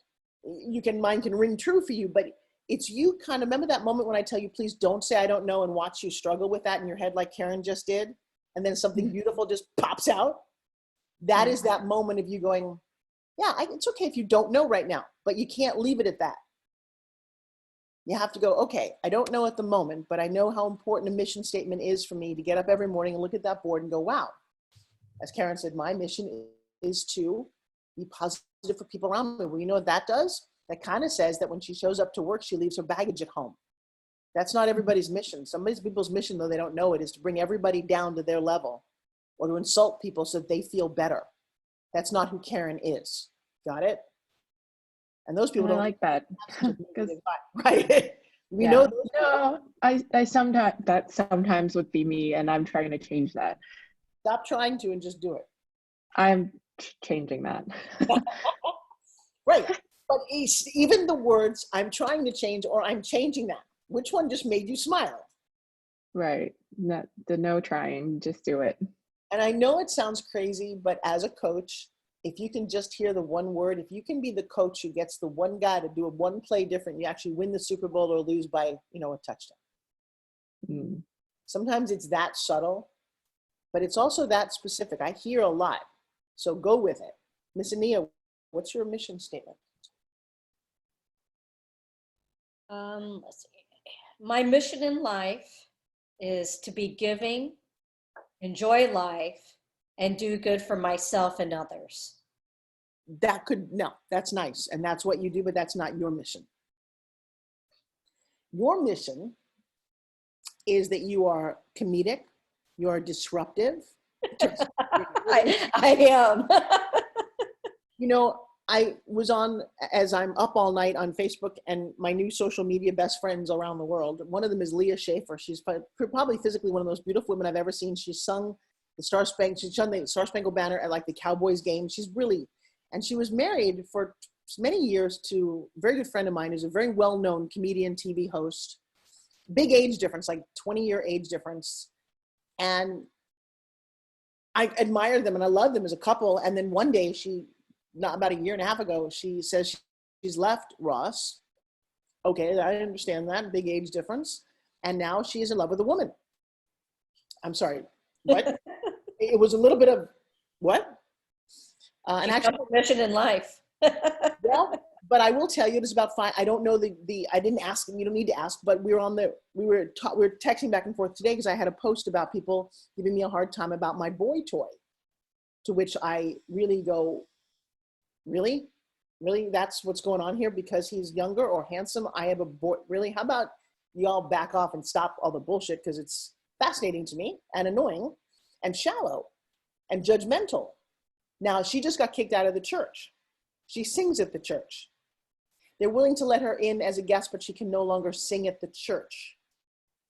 Mine can ring true for you, but it's you kind of, remember that moment when I tell you, please don't say I don't know, and watch you struggle with that in your head like Karen just did, and then something beautiful just pops out? That is that moment of you going, yeah, it's okay if you don't know right now, but you can't leave it at that. You have to go, okay, I don't know at the moment, but I know how important a mission statement is for me to get up every morning and look at that board and go, wow, As Karen said, my mission is to be positive for people around me. Well, you know what that does? That kind of says that when she shows up to work, she leaves her baggage at home. That's not everybody's mission. Some people's mission, though they don't know it, is to bring everybody down to their level or to insult people so that they feel better. That's not who Karen is. Got it? And those people And I don't like that. because right. We Yeah. know those No, I sometimes would be me, and I'm trying to change that. stop trying to and just do it. I'm changing that. Right. But even the words I'm trying to change or I'm changing that, which one just made you smile? Right. The no trying, just do it. And I know it sounds crazy, but as a coach, if you can just hear the one word, if you can be the coach who gets the one guy to do a one play different, you actually win the Super Bowl or lose by, a touchdown. Mm. Sometimes it's that subtle, but it's also that specific. I hear a lot. So go with it. Miss Ania, what's your mission statement? Let's see. My mission in life is to be giving, enjoy life, and do good for myself and others. That's nice. And that's what you do, but that's not your mission. Your mission is that you are comedic, you are disruptive. I am. I was as I'm up all night on Facebook and my new social media best friends around the world. One of them is Leah Schaefer. She's probably physically one of the most beautiful women I've ever seen. She sung the Star Spangled Banner at like the Cowboys game. And she was married for many years to a very good friend of mine who's a very well-known comedian, TV host. Big age difference, like 20-year age difference. And I admire them and I love them as a couple. And then one day not about a year and a half ago, she says she's left Ross. Okay, I understand that, big age difference. And now she is in love with a woman. I'm sorry, what? It was a little bit of, what? And actually, mission in life. well, but I will tell you, it is about fine. I don't know I didn't ask him, you don't need to ask, but we were texting back and forth today because I had a post about people giving me a hard time about my boy toy, to which I really go, really? Really? That's what's going on here because he's younger or handsome? I have a boy, really? How about y'all back off and stop all the bullshit because it's fascinating to me and annoying and shallow and judgmental. Now, she just got kicked out of the church. She sings at the church. They're willing to let her in as a guest, but she can no longer sing at the church.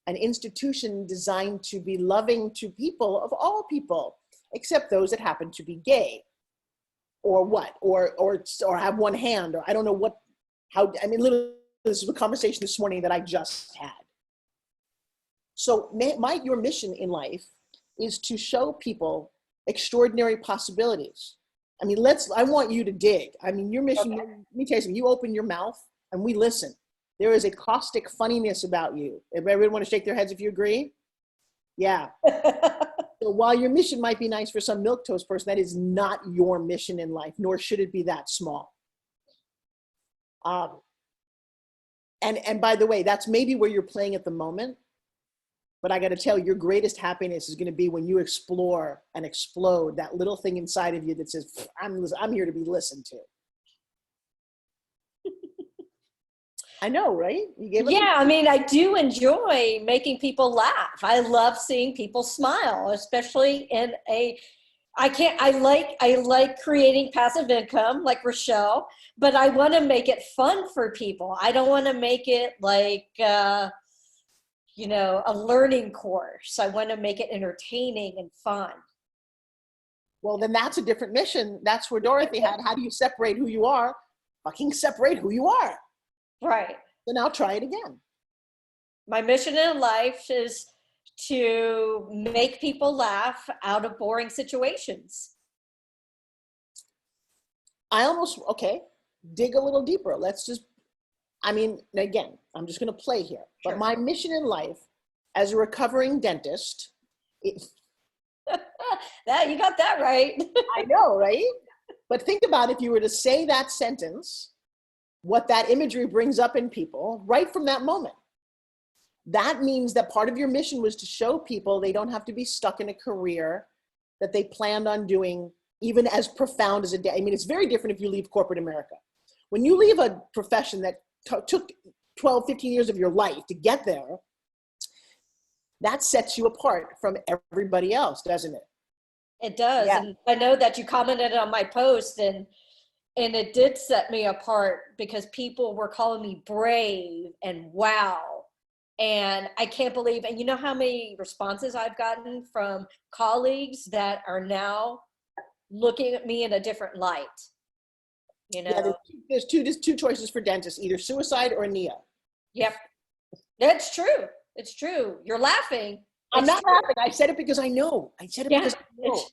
An institution designed to be loving to people of all people, except those that happen to be gay, or what, or have one hand, or I don't know literally, this was a conversation this morning that I just had. So your mission in life is to show people extraordinary possibilities. I mean, I want you to dig. I mean, your mission, okay. Let me tell you something, you open your mouth and we listen. There is a caustic funniness about you. Everybody want to shake their heads if you agree? Yeah. So while your mission might be nice for some milquetoast person, that is not your mission in life, nor should it be that small. And by the way, that's maybe where you're playing at the moment. But I got to tell you, your greatest happiness is going to be when you explore and explode that little thing inside of you that says, I'm here to be listened to. I know, right? I mean, I do enjoy making people laugh. I love seeing people smile, especially I like creating passive income like Rochelle, but I want to make it fun for people. I don't want to make it like, a learning course. I want to make it entertaining and fun. Well, then that's a different mission. That's where Dorothy had. How do you separate who you are? Fucking separate who you are. Right. So now try it again. My mission in life is to make people laugh out of boring situations. Dig a little deeper. Again, I'm just going to play here. Sure. But my mission in life as a recovering dentist, you got that right. I know, right? But think about if you were to say that sentence, what that imagery brings up in people right from that moment. That means that part of your mission was to show people they don't have to be stuck in a career that they planned on doing, even as profound as a day. I mean, it's very different if you leave corporate America. When you leave a profession that took 12, 15 years of your life to get there, that sets you apart from everybody else, doesn't it? It does. Yeah. And I know that you commented on my post, and it did set me apart because people were calling me brave and wow. And I can't believe, and you know how many responses I've gotten from colleagues that are now looking at me in a different light. You know? Yeah, there's two choices for dentists, either suicide or Nia. Yep. That's true. It's true. You're laughing. I'm It's not true. laughing. I said it because I know. I said it Yeah. because I know.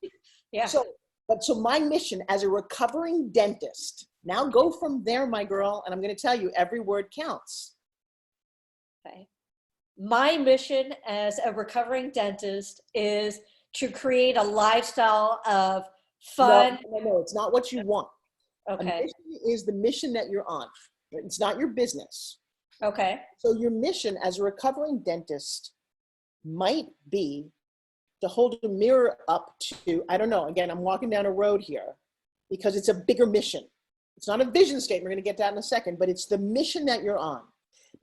Yeah. So my mission as a recovering dentist, now go from there, my girl, and I'm going to tell you every word counts. Okay. My mission as a recovering dentist is to create a lifestyle of fun. No, it's not what you want. A Okay. mission is the mission that you're on. It's not your business. Okay. So your mission as a recovering dentist might be to hold a mirror up to, I don't know, again, I'm walking down a road here because it's a bigger mission. It's not a vision statement, we're going to get to that in a second, but it's the mission that you're on.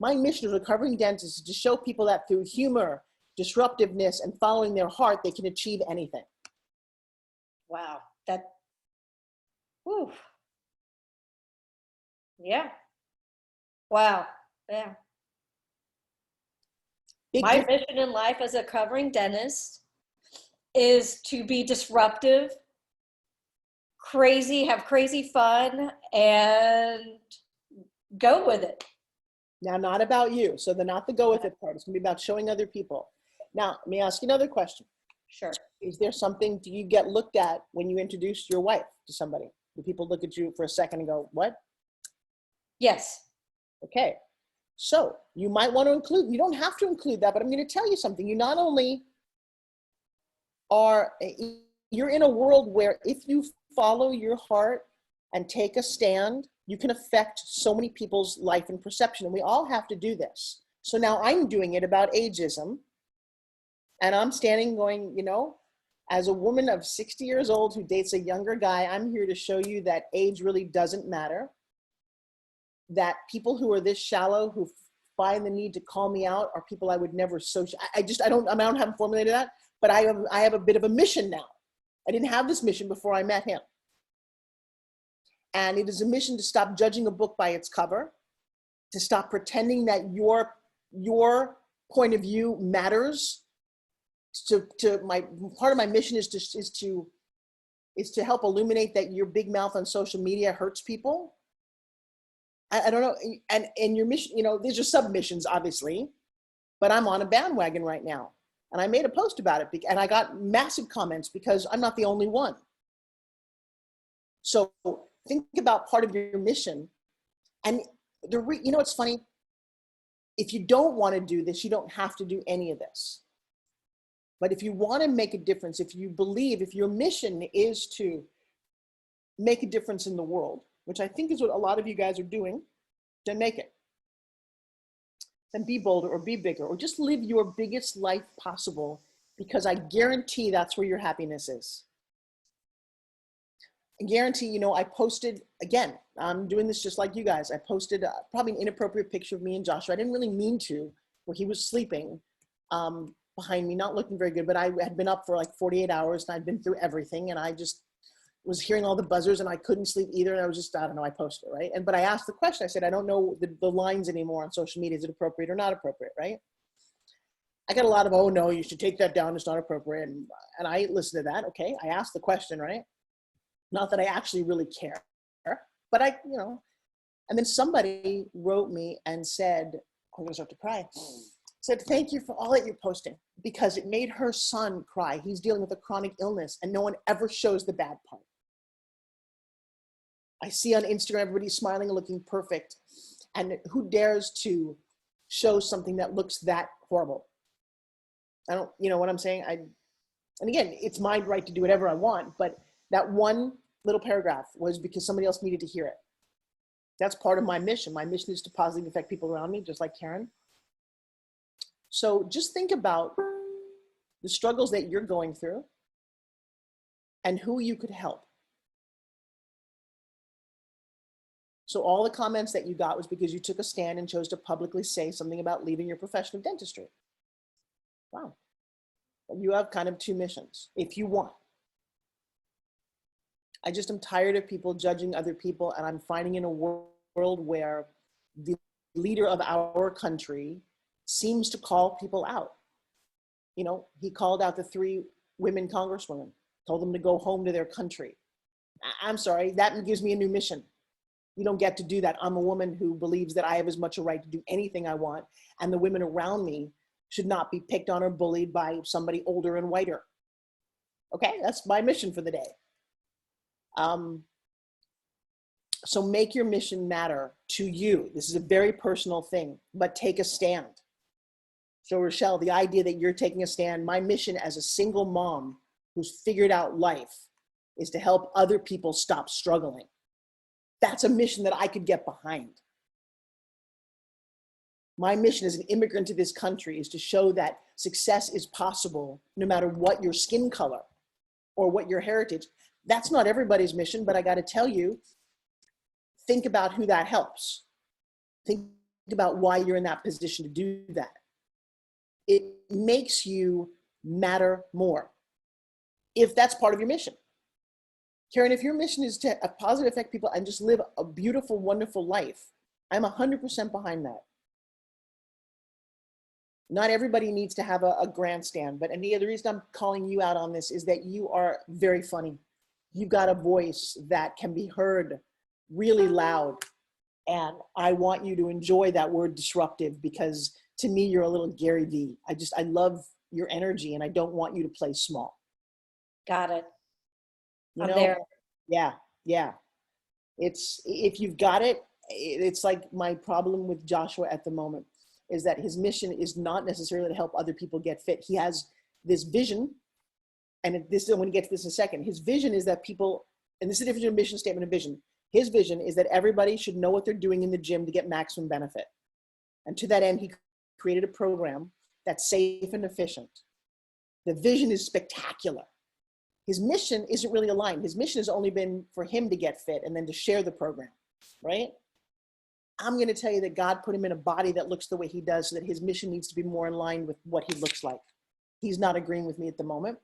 My mission as a recovering dentist is to show people that through humor, disruptiveness, and following their heart, they can achieve anything. Wow. That, whew. Yeah. Wow. Yeah. Big My difference. mission in life as a recovering dentist is to be disruptive, crazy, have crazy fun, and go with it. Now, not about you. So they're not the go with it part. It's going to be about showing other people. Now, let me ask you another question. Sure. Is there something, do you get looked at when you introduce your wife to somebody? Do people look at you for a second and go, what? Yes. Okay. So you might want to include, you don't have to include that, but I'm going to tell you something. You not only are, you're in a world where if you follow your heart and take a stand, you can affect so many people's life and perception. And we all have to do this. So now I'm doing it about ageism. And I'm standing going, you know, as a woman of 60 years old who dates a younger guy, I'm here to show you that age really doesn't matter. That people who are this shallow, who find the need to call me out, are people I would never associate. I haven't formulated that, but I have a bit of a mission now. I didn't have this mission before I met him. And it is a mission to stop judging a book by its cover, to stop pretending that your point of view matters. Part of my mission is to help illuminate that your big mouth on social media hurts people. I don't know, and your mission, you know, these are submissions, obviously, but I'm on a bandwagon right now. And I made a post about it, and I got massive comments because I'm not the only one. So think about part of your mission. And you know, it's funny, if you don't want to do this, you don't have to do any of this. But if you want to make a difference, if you believe, if your mission is to make a difference in the world, which I think is what a lot of you guys are doing, then make it. Then be bolder or be bigger or just live your biggest life possible, because I guarantee that's where your happiness is. I guarantee, you know, I posted, again, I'm doing this just like you guys. I posted probably an inappropriate picture of me and Joshua. I didn't really mean to, where he was sleeping behind me, not looking very good, but I had been up for like 48 hours and I'd been through everything, and I just was hearing all the buzzers and I couldn't sleep either. And I was just, I don't know, I posted, right? But I asked the question, I said, I don't know the lines anymore on social media. Is it appropriate or not appropriate, right? I got a lot of, oh no, you should take that down, it's not appropriate. And I listened to that, okay. I asked the question, right? Not that I actually really care, but I, you know, and then somebody wrote me and said, I'm gonna start to cry, said, thank you for all that you're posting, because it made her son cry. He's dealing with a chronic illness and no one ever shows the bad part. I see on Instagram, everybody's smiling and looking perfect. And who dares to show something that looks that horrible? I don't, you know what I'm saying? And again, it's my right to do whatever I want, but that one little paragraph was because somebody else needed to hear it. That's part of my mission. My mission is to positively affect people around me, just like Karen. So just think about the struggles that you're going through. and who you could help. So all the comments that you got was because you took a stand and chose to publicly say something about leaving your profession of dentistry. Wow. You have kind of two missions, if you want. I just am tired of people judging other people, and I'm finding in a world where the leader of our country seems to call people out. You know, he called out the 3 women congresswomen, told them to go home to their country. I'm sorry, that gives me a new mission. You don't get to do that. I'm a woman who believes that I have as much a right to do anything I want, and the women around me should not be picked on or bullied by somebody older and whiter. Okay, that's my mission for the day. So make your mission matter to you. This is a very personal thing, but take a stand. So Rochelle, the idea that you're taking a stand, my mission as a single mom who's figured out life is to help other people stop struggling. That's a mission that I could get behind. My mission as an immigrant to this country is to show that success is possible no matter what your skin color or what your heritage. That's not everybody's mission, but I got to tell you, think about who that helps. Think about why you're in that position to do that. It makes you matter more if that's part of your mission. Karen, if your mission is to positively affect people and just live a beautiful, wonderful life, I'm 100% behind that. Not everybody needs to have a grandstand, but the reason I'm calling you out on this is that you are very funny. You've got a voice that can be heard really loud. And I want you to enjoy that word disruptive, because to me, you're a little Gary Vee. I love your energy, and I don't want you to play small. Got it. You I'm know? there. Yeah. If you've got it, it's like my problem with Joshua at the moment is that his mission is not necessarily to help other people get fit. He has this vision, and this is when he gets to this in a second. His vision is that people, and this is the difference between mission statement and vision. His vision is that everybody should know what they're doing in the gym to get maximum benefit. And to that end, he created a program that's safe and efficient. The vision is spectacular. His mission isn't really aligned. His mission has only been for him to get fit and then to share the program, right? I'm going to tell you that God put him in a body that looks the way he does, so that his mission needs to be more in line with what he looks like. He's not agreeing with me at the moment,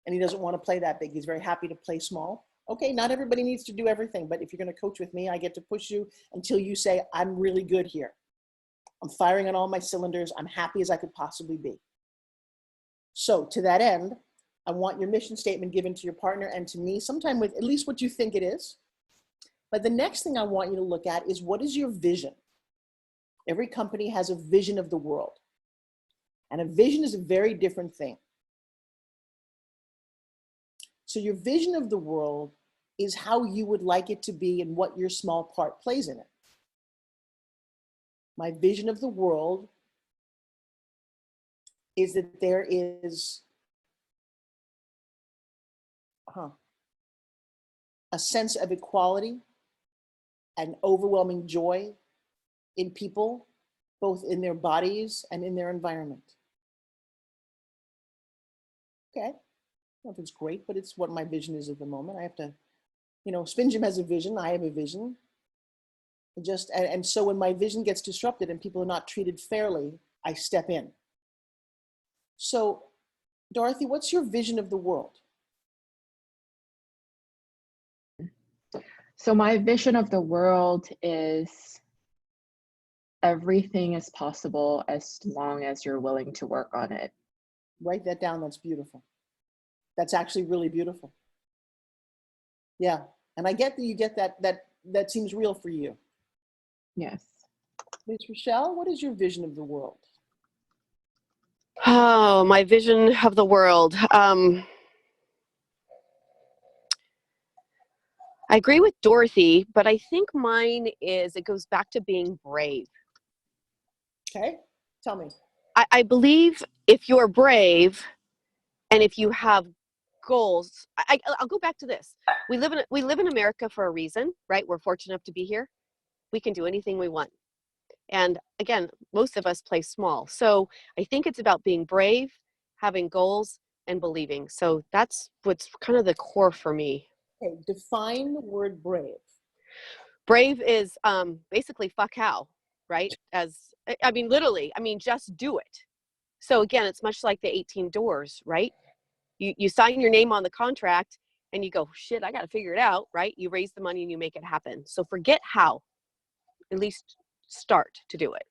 and he doesn't want to play that big. He's very happy to play small. Okay, not everybody needs to do everything, but if you're going to coach with me, I get to push you until you say, I'm really good here. I'm firing on all my cylinders. I'm happy as I could possibly be. So to that end, I want your mission statement given to your partner and to me, sometime with at least what you think it is. But the next thing I want you to look at is, what is your vision? Every company has a vision of the world. And a vision is a very different thing. So your vision of the world is how you would like it to be and what your small part plays in it. My vision of the world is that there is a sense of equality and overwhelming joy in people, both in their bodies and in their environment. Okay, I don't know if it's great, but it's what my vision is at the moment. I have to, Spin Gym has a vision, I have a vision. And so when my vision gets disrupted and people are not treated fairly, I step in. So, Dorothy, what's your vision of the world? So my vision of the world is everything is possible as long as you're willing to work on it. Write that down. That's beautiful. That's actually really beautiful. Yeah. And I get that you get that seems real for you. Yes. Ms. Rochelle, what is your vision of the world? Oh, my vision of the world. I agree with Dorothy, but I think mine it goes back to being brave. Okay, tell me. I believe if you're brave and if you have goals, I'll go back to this. We live in America for a reason, right? We're fortunate enough to be here. We can do anything we want. And again, most of us play small. So I think it's about being brave, having goals, and believing. So that's what's kind of the core for me. Okay, define the word brave. Brave is basically fuck how, right? I mean, literally, I mean, just do it. So again, it's much like the 18 doors, right? You sign your name on the contract and you go, shit, I got to figure it out, right? You raise the money and you make it happen. So forget how, at least start to do it.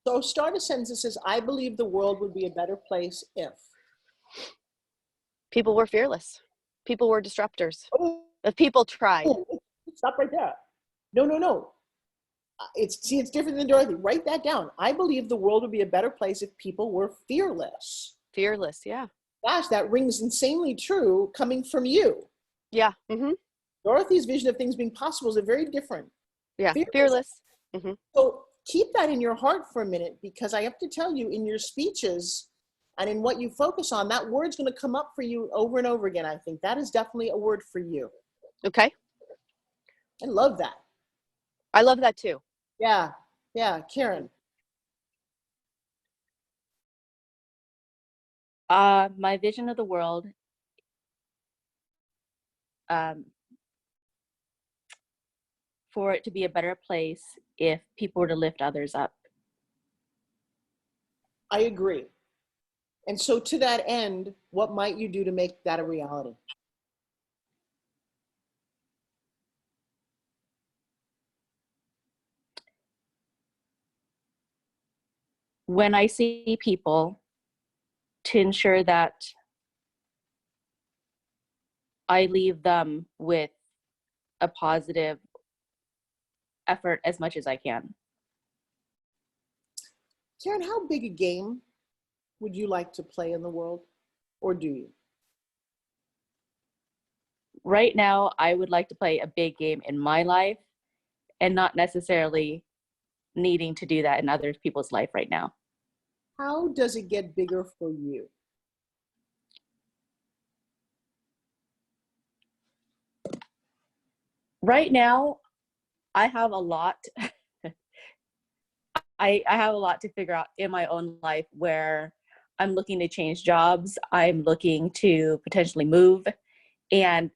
So start a sentence that says, I believe the world would be a better place if. People were fearless. People were disruptors. Oh, If people tried. stop right there. No. It's different than Dorothy. Write that down. I believe the world would be a better place if people were fearless. Fearless, yeah. Gosh, that rings insanely true coming from you. Yeah. Mm-hmm. Dorothy's vision of things being possible is very different. Yeah. Fearless. Mm-hmm. So keep that in your heart for a minute, because I have to tell you, in your speeches and in what you focus on, that word's going to come up for you over and over again. I think that is definitely a word for you. Okay. I love that. I love that too. Yeah. Karen. My vision of the world, for it to be a better place if people were to lift others up. I agree. And so to that end, what might you do to make that a reality? When I see people, to ensure that I leave them with a positive effort as much as I can. Karen, how big a game would you like to play in the world, or do you? Right now, I would like to play a big game in my life and not necessarily needing to do that in other people's life right now. How does it get bigger for you? Right now, I have a lot. I have a lot to figure out in my own life, where I'm looking to change jobs. I'm looking to potentially move. And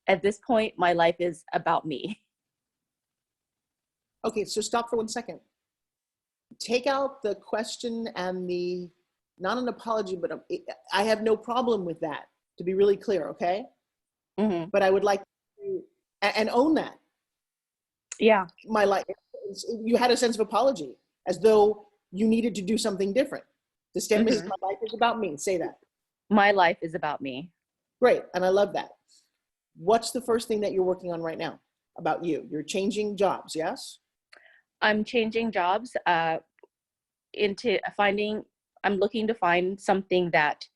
at this point, my life is about me. Okay, so stop for 1 second. Take out the question and the, not an apology, but I have no problem with that, to be really clear, okay? Mm-hmm. But I would like to, and own that. Yeah. My life, you had a sense of apology, as though you needed to do something different. The statement is, my life is about me. Say that. My life is about me. Great, and I love that. What's the first thing that you're working on right now about you? You're changing jobs, yes? I'm changing jobs I'm looking to find something that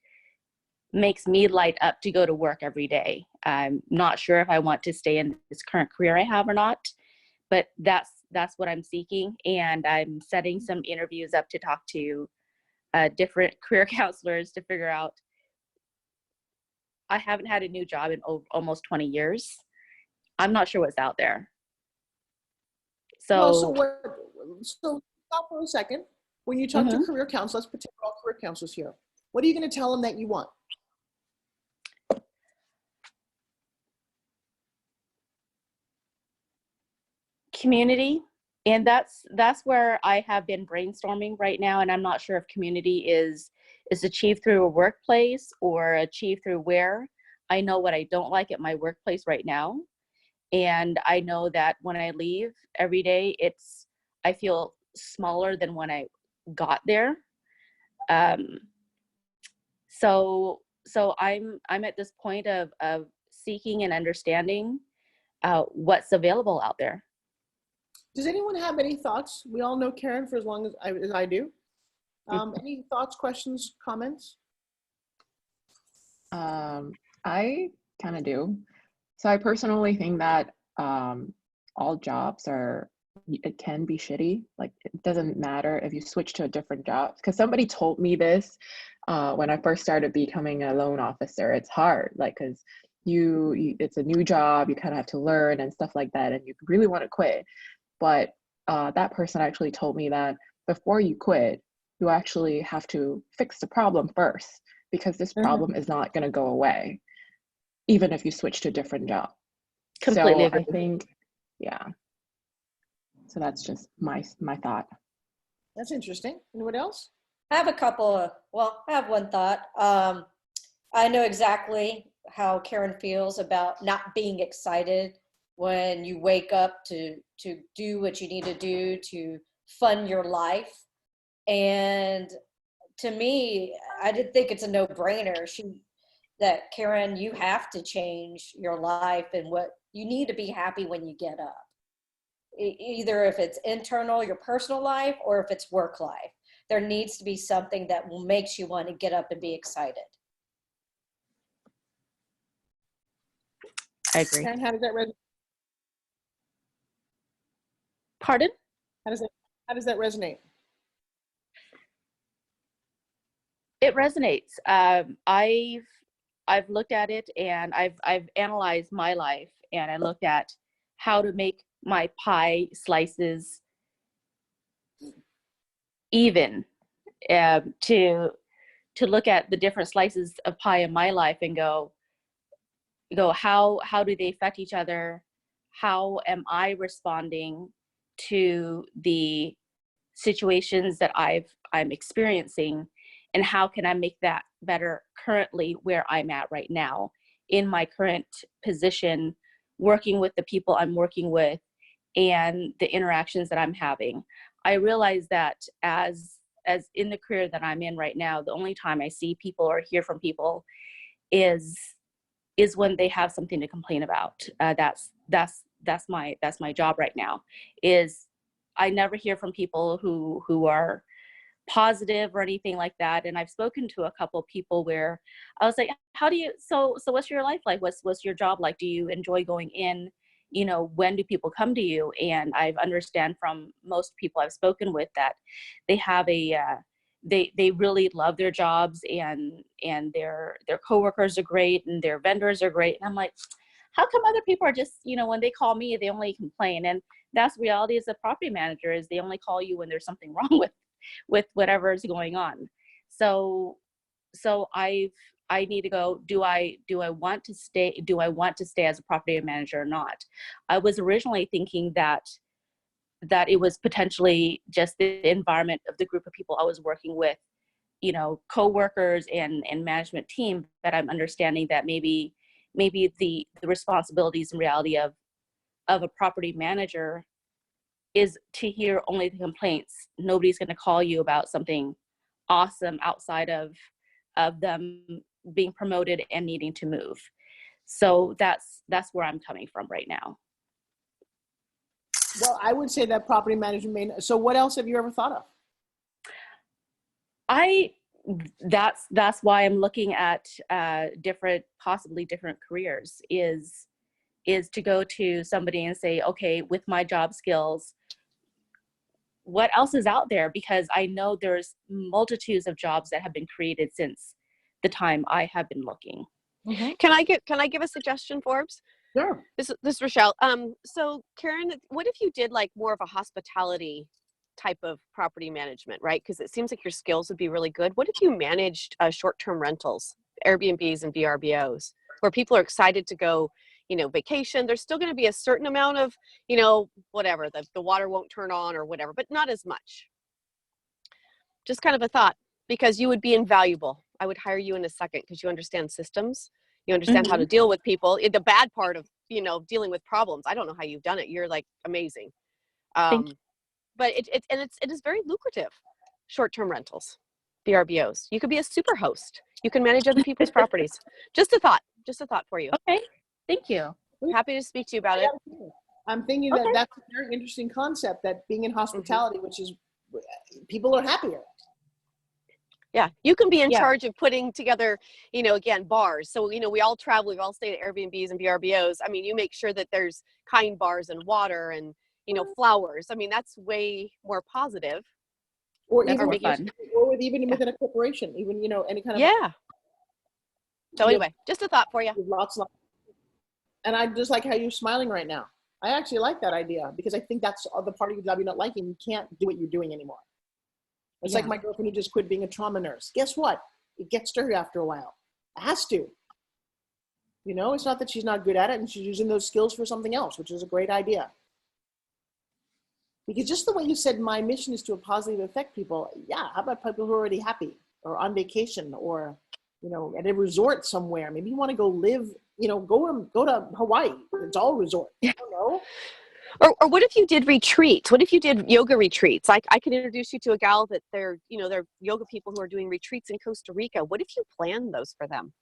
makes me light up to go to work every day. I'm not sure if I want to stay in this current career I have or not, but that's what I'm seeking. And I'm setting some interviews up to talk to different career counselors to figure out. I haven't had a new job in almost 20 years. I'm not sure what's out there. So So stop for a second. When you talk to career counselors, let's pretend we're all career counselors here. What are you going to tell them that you want? community, and that's where I have been brainstorming right now, and I'm not sure if community is achieved through a workplace or achieved through where. I know what I don't like at my workplace right now, and I know that when I leave every day, I feel smaller than when I got there. So I'm at this point of seeking and understanding what's available out there. Does anyone have any thoughts? We all know Karen for as long as I do. Any thoughts, questions, comments? I kind of do. So I personally think that all jobs it can be shitty. Like, it doesn't matter if you switch to a different job. Because somebody told me this when I first started becoming a loan officer. It's hard, like, because it's a new job, you kind of have to learn and stuff like that, and you really want to quit. But that person actually told me that before you quit, you actually have to fix the problem first. because this problem is not going to go away, even if you switch to a different job. Completely So agree. I think, yeah. So that's just my thought. That's interesting. Anyone else? I have a couple of, well, I have one thought. I know exactly how Karen feels about not being excited when you wake up to do what you need to do to fund your life. And to me, I did think it's a no-brainer. That Karen, you have to change your life and what you need to be happy when you get up. Either if it's internal, your personal life, or if it's work life. There needs to be something that makes you want to get up and be excited. I agree. Karen, how does that resonate? Pardon? How does that resonate? It resonates. I've looked at it, and I've analyzed my life, and I looked at how to make my pie slices even, to look at the different slices of pie in my life and go how do they affect each other? How am I responding to the situations that I'm experiencing, and how can I make that better currently where I'm at right now in my current position, working with the people I'm working with and the interactions that I'm having. I realize that as in the career that I'm in right now, the only time I see people or hear from people is when they have something to complain about. That's my job right now. Is I never hear from people who are positive or anything like that. And I've spoken to a couple people where I was like, how do you, so what's your life like? What's your job like? Do you enjoy going in? You know, when do people come to you? And I've understand from most people I've spoken with that they have they really love their jobs, and their coworkers are great, and their vendors are great. And I'm like, how come other people are just, you know, when they call me, they only complain? And that's reality as a property manager, is they only call you when there's something wrong with whatever is going on. So I need to go, do I want to stay as a property manager or not? I was originally thinking that it was potentially just the environment of the group of people I was working with, you know, coworkers and management team, that I'm understanding that maybe the responsibilities and reality of a property manager is to hear only the complaints. Nobody's going to call you about something awesome outside of them being promoted and needing to move. So that's where I'm coming from right now. Well, I would say that property management. So what else have you ever thought of? That's why I'm looking at possibly different careers, is to go to somebody and say, okay, with my job skills, what else is out there? Because I know there's multitudes of jobs that have been created since the time I have been looking. Mm-hmm. Can I give a suggestion, Forbes? Sure. This is Rochelle. So Karen, what if you did like more of a hospitality type of property management, right? Because it seems like your skills would be really good. What if you managed short-term rentals, Airbnbs and VRBOs, where people are excited to go, you know, vacation? There's still going to be a certain amount of, you know, whatever, the water won't turn on or whatever, but not as much. Just kind of a thought, because you would be invaluable. I would hire you in a second, because you understand systems. You understand how to deal with people. The bad part of, you know, dealing with problems. I don't know how you've done it. You're like amazing. Thank you. But it is very lucrative. Short-term rentals, VRBOs. You could be a super host. You can manage other people's properties. Just a thought for you. Okay, thank you. Happy to speak to you about it. I'm thinking that that's a very interesting concept, that being in hospitality, which is, people are happier. Yeah, you can be in charge of putting together, you know, again, bars. So, you know, we all travel, we've all stayed at Airbnbs and VRBOs. I mean, you make sure that there's kind bars and water and, you know, flowers. I mean, that's way more positive. Or That's even more with, fun. or with even within a corporation, even, you know, any kind of. Yeah. So anyway, just a thought for you. Lots. And I just like how you're smiling right now. I actually like that idea, because I think that's the part of your job you're not liking. You can't do what you're doing anymore. It's like my girlfriend who just quit being a trauma nurse. Guess what? It gets to her after a while. It has to. You know, it's not that she's not good at it and she's using those skills for something else, which is a great idea. Because just the way you said, my mission is to positively affect people. Yeah, how about people who are already happy or on vacation or, you know, at a resort somewhere? Maybe you want to go live, you know, go to Hawaii. It's all resort. I don't know. Or what if you did retreats? What if you did yoga retreats? I can introduce you to a gal that they're yoga people who are doing retreats in Costa Rica. What if you plan those for them?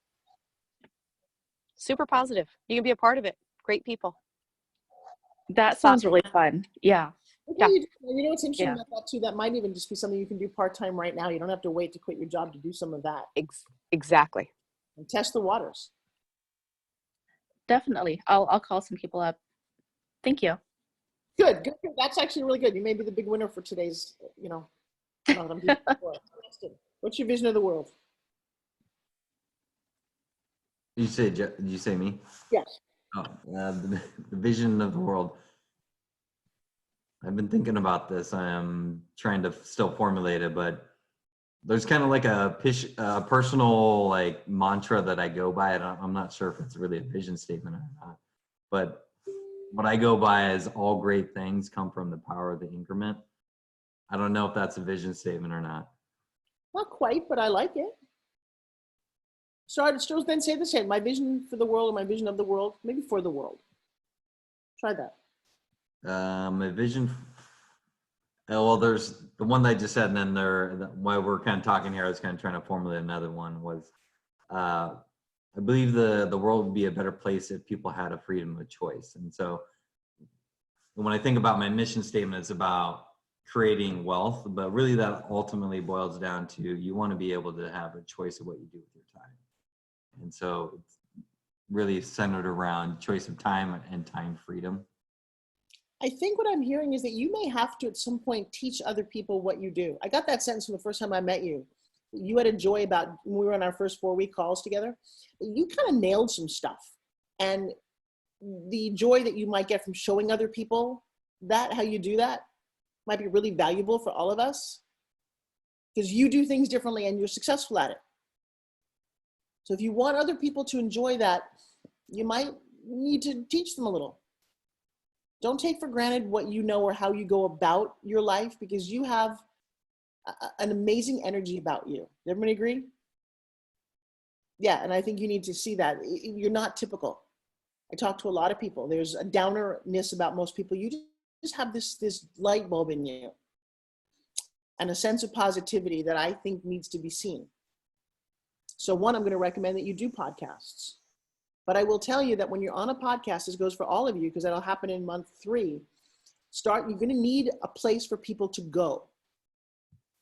Super positive. You can be a part of it. Great people. That sounds really fun. Yeah. Yeah. You know what's interesting Yeah. about that too? That might even just be something you can do part-time right now. You don't have to wait to quit your job to do some of that Exactly. and test the waters. Definitely. I'll call some people up. Thank you. Good. That's actually really good. You may be the big winner for today's, you know, I don't know what I'm doing before. That's good. What's your vision of the world? Did you say me? Yes. Oh, the vision of the world. I've been thinking about this. I'm trying to still formulate it, but there's kind of like a personal like mantra that I go by. I'm not sure if it's really a vision statement or not, but what I go by is all great things come from the power of the increment. I don't know if that's a vision statement or not. Not quite, but I like it. So I'd still then say the same. My vision for the world, or my vision of the world, maybe for the world. Try that. My vision. Well, there's the one that I just said, and then while we're kind of talking here, I was kind of trying to formulate another one. Was I believe the world would be a better place if people had a freedom of choice. And so when I think about my mission statement, it's about creating wealth, but really that ultimately boils down to you want to be able to have a choice of what you do with your time. And so it's really centered around choice of time and time freedom. I think what I'm hearing is that you may have to at some point teach other people what you do. I got that sense from the first time I met you. You had a joy about when we were on our first 4-week calls together. You kind of nailed some stuff. And the joy that you might get from showing other people that, how you do that, might be really valuable for all of us. Because you do things differently and you're successful at it. So if you want other people to enjoy that, you might need to teach them a little. Don't take for granted what you know or how you go about your life, because you have an amazing energy about you. Everybody agree? Yeah, and I think you need to see that. You're not typical. I talk to a lot of people. There's a downerness about most people. You just have this light bulb in you and a sense of positivity that I think needs to be seen. So one, I'm going to recommend that you do podcasts. But I will tell you that when you're on a podcast, this goes for all of you, because that'll happen in month 3, you're going to need a place for people to go.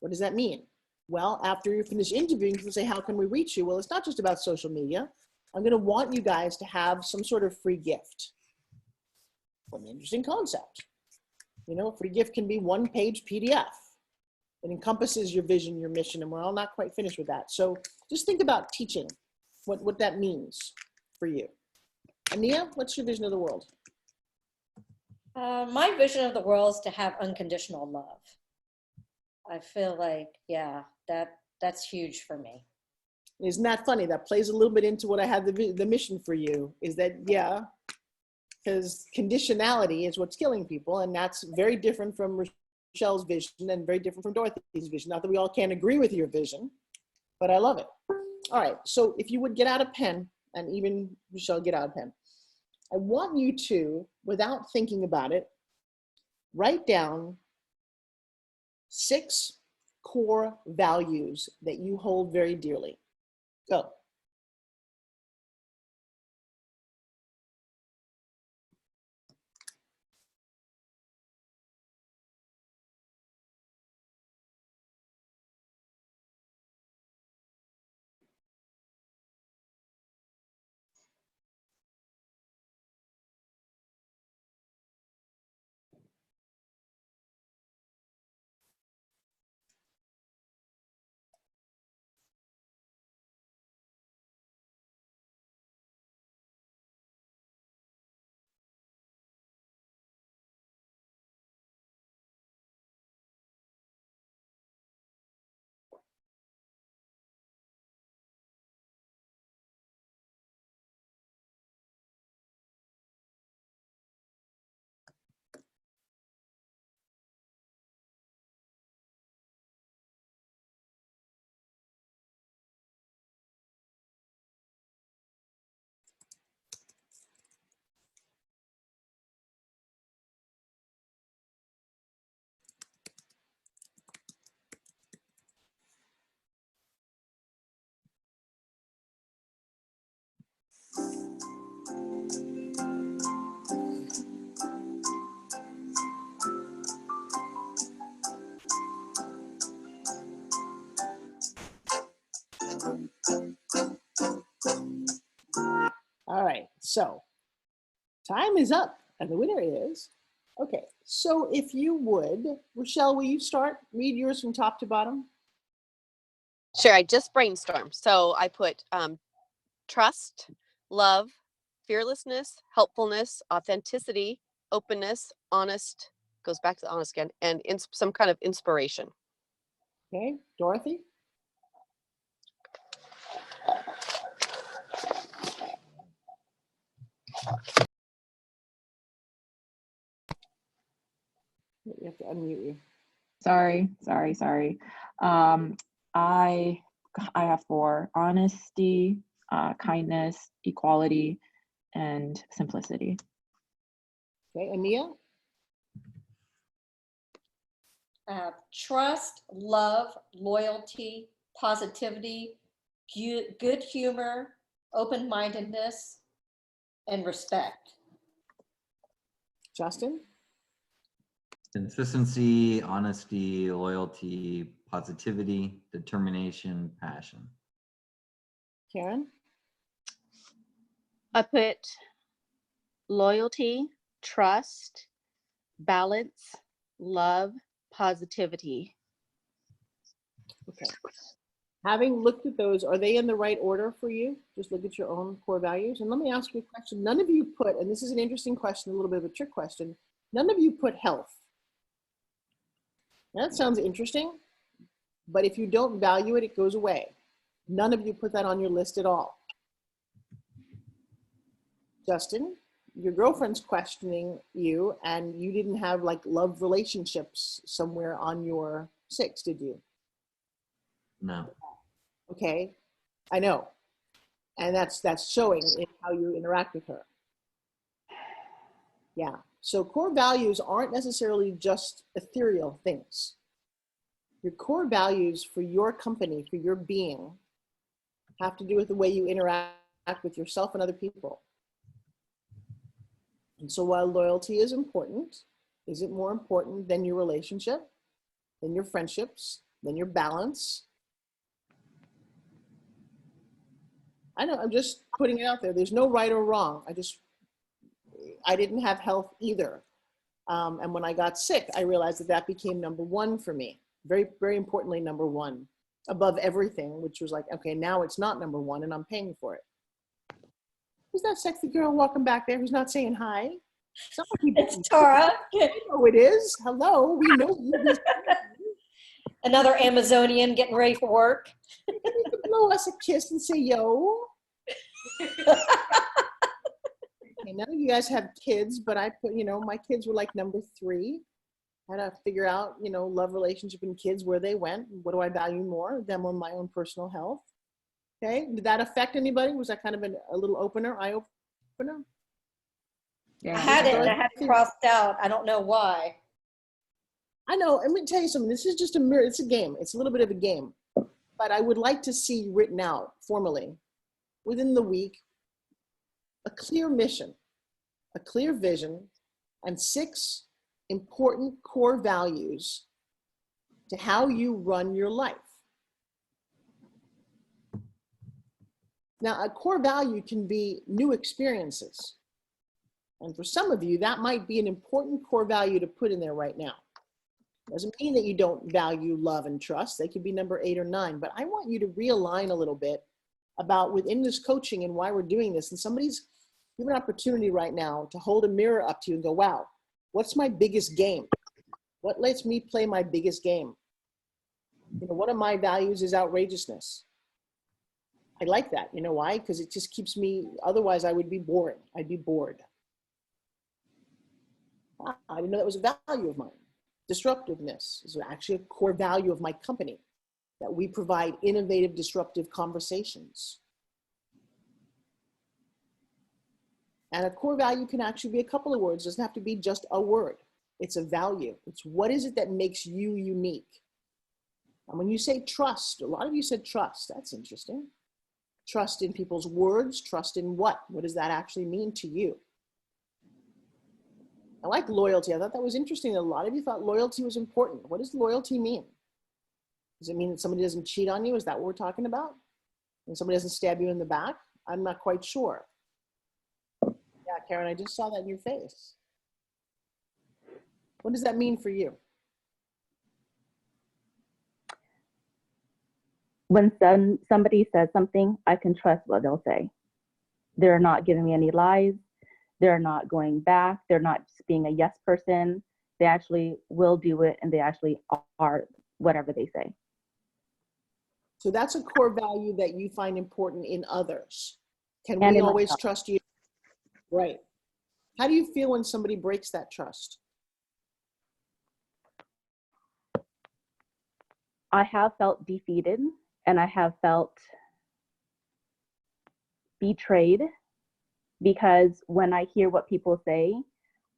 What does that mean? Well, after you finish interviewing, people say, how can we reach you? Well, it's not just about social media. I'm going to want you guys to have some sort of free gift. What an interesting concept. You know, a free gift can be 1-page PDF. It encompasses your vision, your mission, and we're all not quite finished with that. So just think about teaching, what that means for you. Ania, what's your vision of the world? My vision of the world is to have unconditional love. I feel like, yeah, that's huge for me. Isn't that funny? That plays a little bit into what I had the mission for you, is that, yeah, because conditionality is what's killing people, and that's very different from Michelle's vision and very different from Dorothy's vision. Not that we all can't agree with your vision, but I love it. All right, so if you would get out a pen, and even Michelle, get out a pen. I want you to, without thinking about it, write down 6 core values that you hold very dearly. Go. So time is up and the winner is, okay. So if you would, Rochelle, will you start? Read yours from top to bottom. Sure, I just brainstormed. So I put trust, love, fearlessness, helpfulness, authenticity, openness, honest, goes back to honest again, and some kind of inspiration. Okay, Dorothy? You have to unmute you. Sorry. I have 4: honesty, kindness, equality, and simplicity. Okay, Ania? Trust, love, loyalty, positivity, good humor, open-mindedness, and respect. Justin? Consistency, honesty, loyalty, positivity, determination, passion. Karen? I put loyalty, trust, balance, love, positivity. Okay. Having looked at those, are they in the right order for you? Just look at your own core values. And let me ask you a question. None of you put, and this is an interesting question, a little bit of a trick question. None of you put health. Now, that sounds interesting, but if you don't value it, it goes away. None of you put that on your list at all. Justin, your girlfriend's questioning you, and you didn't have like love relationships somewhere on your 6, did you? No. Okay, I know. And that's showing in how you interact with her. Yeah, so core values aren't necessarily just ethereal things. Your core values for your company, for your being, have to do with the way you interact with yourself and other people. And so while loyalty is important, is it more important than your relationship, than your friendships, than your balance? I know, I'm just putting it out there. There's no right or wrong. I didn't have health either. And when I got sick, I realized that became number 1 for me. Very, very importantly, number 1 above everything, which was like, okay, now it's not number 1 and I'm paying for it. Who's that sexy girl walking back there who's not saying hi? It's Tara. Oh, it is? Hello, we know you. Another Amazonian getting ready for work. You could blow us a kiss and say, yo. Okay, none of you guys have kids, but I put, my kids were like number 3. I had to figure out, love, relationship, and kids, where they went. What do I value more? Them or my own personal health? Okay, did that affect anybody? Was that kind of a little eye opener? Yeah. I had it and I had it crossed out. I don't know why. I know, let me tell you something. This is just a mirror. It's a game. It's a little bit of a game. But I would like to see written out formally within the week a clear mission, a clear vision, and 6 important core values to how you run your life. Now, a core value can be new experiences. And for some of you, that might be an important core value to put in there right now. Doesn't mean that you don't value love and trust. They could be number 8 or 9, but I want you to realign a little bit about within this coaching and why we're doing this. And somebody's given an opportunity right now to hold a mirror up to you and go, wow, what's my biggest game? What lets me play my biggest game? One of my values is outrageousness. I like that. You know why? Because it just keeps me, otherwise I would be boring. I'd be bored. I didn't know that was a value of mine. Disruptiveness is actually a core value of my company, that we provide innovative, disruptive conversations. And a core value can actually be a couple of words. It doesn't have to be just a word. It's a value. It's what is it that makes you unique? And when you say trust, a lot of you said trust. That's interesting. Trust in people's words, trust in what? What does that actually mean to you? I like loyalty. I thought that was interesting. A lot of you thought loyalty was important. What does loyalty mean? Does it mean that somebody doesn't cheat on you? Is that what we're talking about? And somebody doesn't stab you in the back? I'm not quite sure. Yeah, Karen, I just saw that in your face. What does that mean for you? When somebody says something, I can trust what they'll say. They're not giving me any lies. They're not going back. They're not just being a yes person. They actually will do it, and they actually are whatever they say. So that's a core value that you find important in others. Can And we in always myself. trust you? Right. How do you feel when somebody breaks that trust? I have felt defeated, and I have felt betrayed, because when I hear what people say,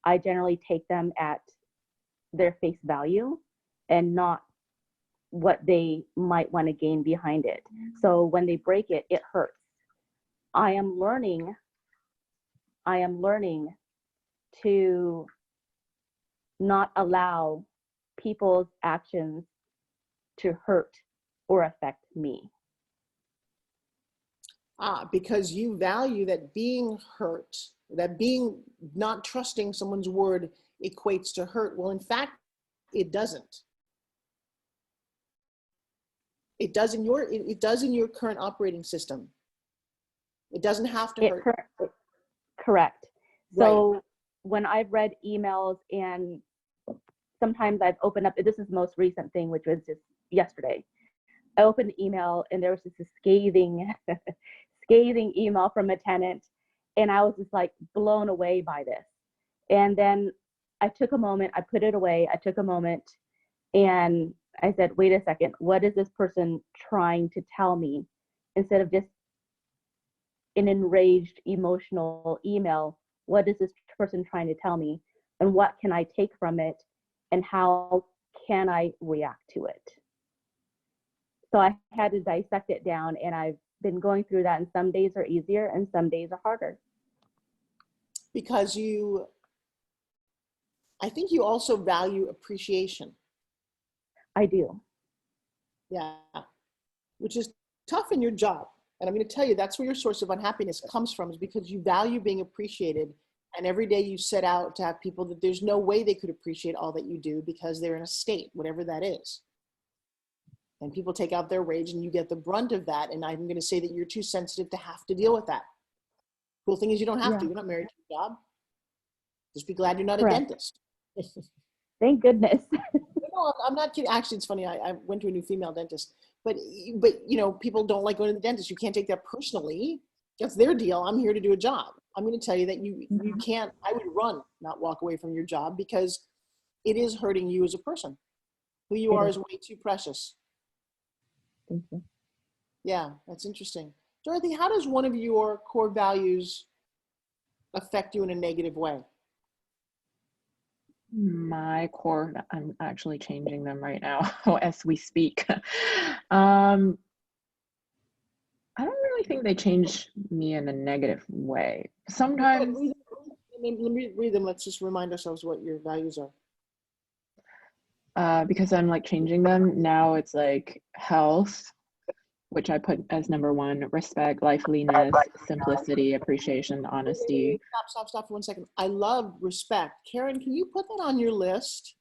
I generally take them at their face value and not what they might want to gain behind it. So when they break it, it hurts. I am learning to not allow people's actions to hurt or affect me. Because you value that being hurt, that being not trusting someone's word equates to hurt. Well, in fact, it doesn't. It does in your current operating system. It doesn't have to hurt. Correct. So when I've read emails, and sometimes I've opened up, this is the most recent thing, which was just yesterday. I opened the email and there was just a scathing email from a tenant, and I was just like blown away by this. And then I took a moment, I put it away, I took a moment, and I said, wait a second, what is this person trying to tell me? Instead of just an enraged, emotional email, what is this person trying to tell me? And what can I take from it? And how can I react to it? So I had to dissect it down, and I've been going through that, and some days are easier and some days are harder. Because I think you also value appreciation. I do. Yeah, which is tough in your job. And I'm going to tell you, that's where your source of unhappiness comes from, is because you value being appreciated. And every day you set out to have people that there's no way they could appreciate all that you do because they're in a state, whatever that is. And people take out their rage and you get the brunt of that. And I'm going to say that you're too sensitive to have to deal with that. Cool thing is you don't have to. You're not married to your job. Just be glad you're not Correct. a dentist. Thank goodness. No, I'm not kidding. Actually, it's funny. I went to a new female dentist, but you know, people don't like going to the dentist. You can't take that personally. That's their deal. I'm here to do a job. I'm going to tell you that you can't. I would run, not walk away from your job, because it is hurting you as a person. Who you are is way too precious. Thank you. Yeah, that's interesting. Dorothy, how does one of your core values affect you in a negative way? My core, I'm actually changing them right now as we speak. I don't really think they change me in a negative way. Sometimes. Let me read them. Let's just remind ourselves what your values are. Because I'm like changing them now, it's like health, which I put as number 1, respect, liveliness, simplicity, appreciation, honesty. Wait, stop for 1 second. I love respect. Karen, can you put that on your list?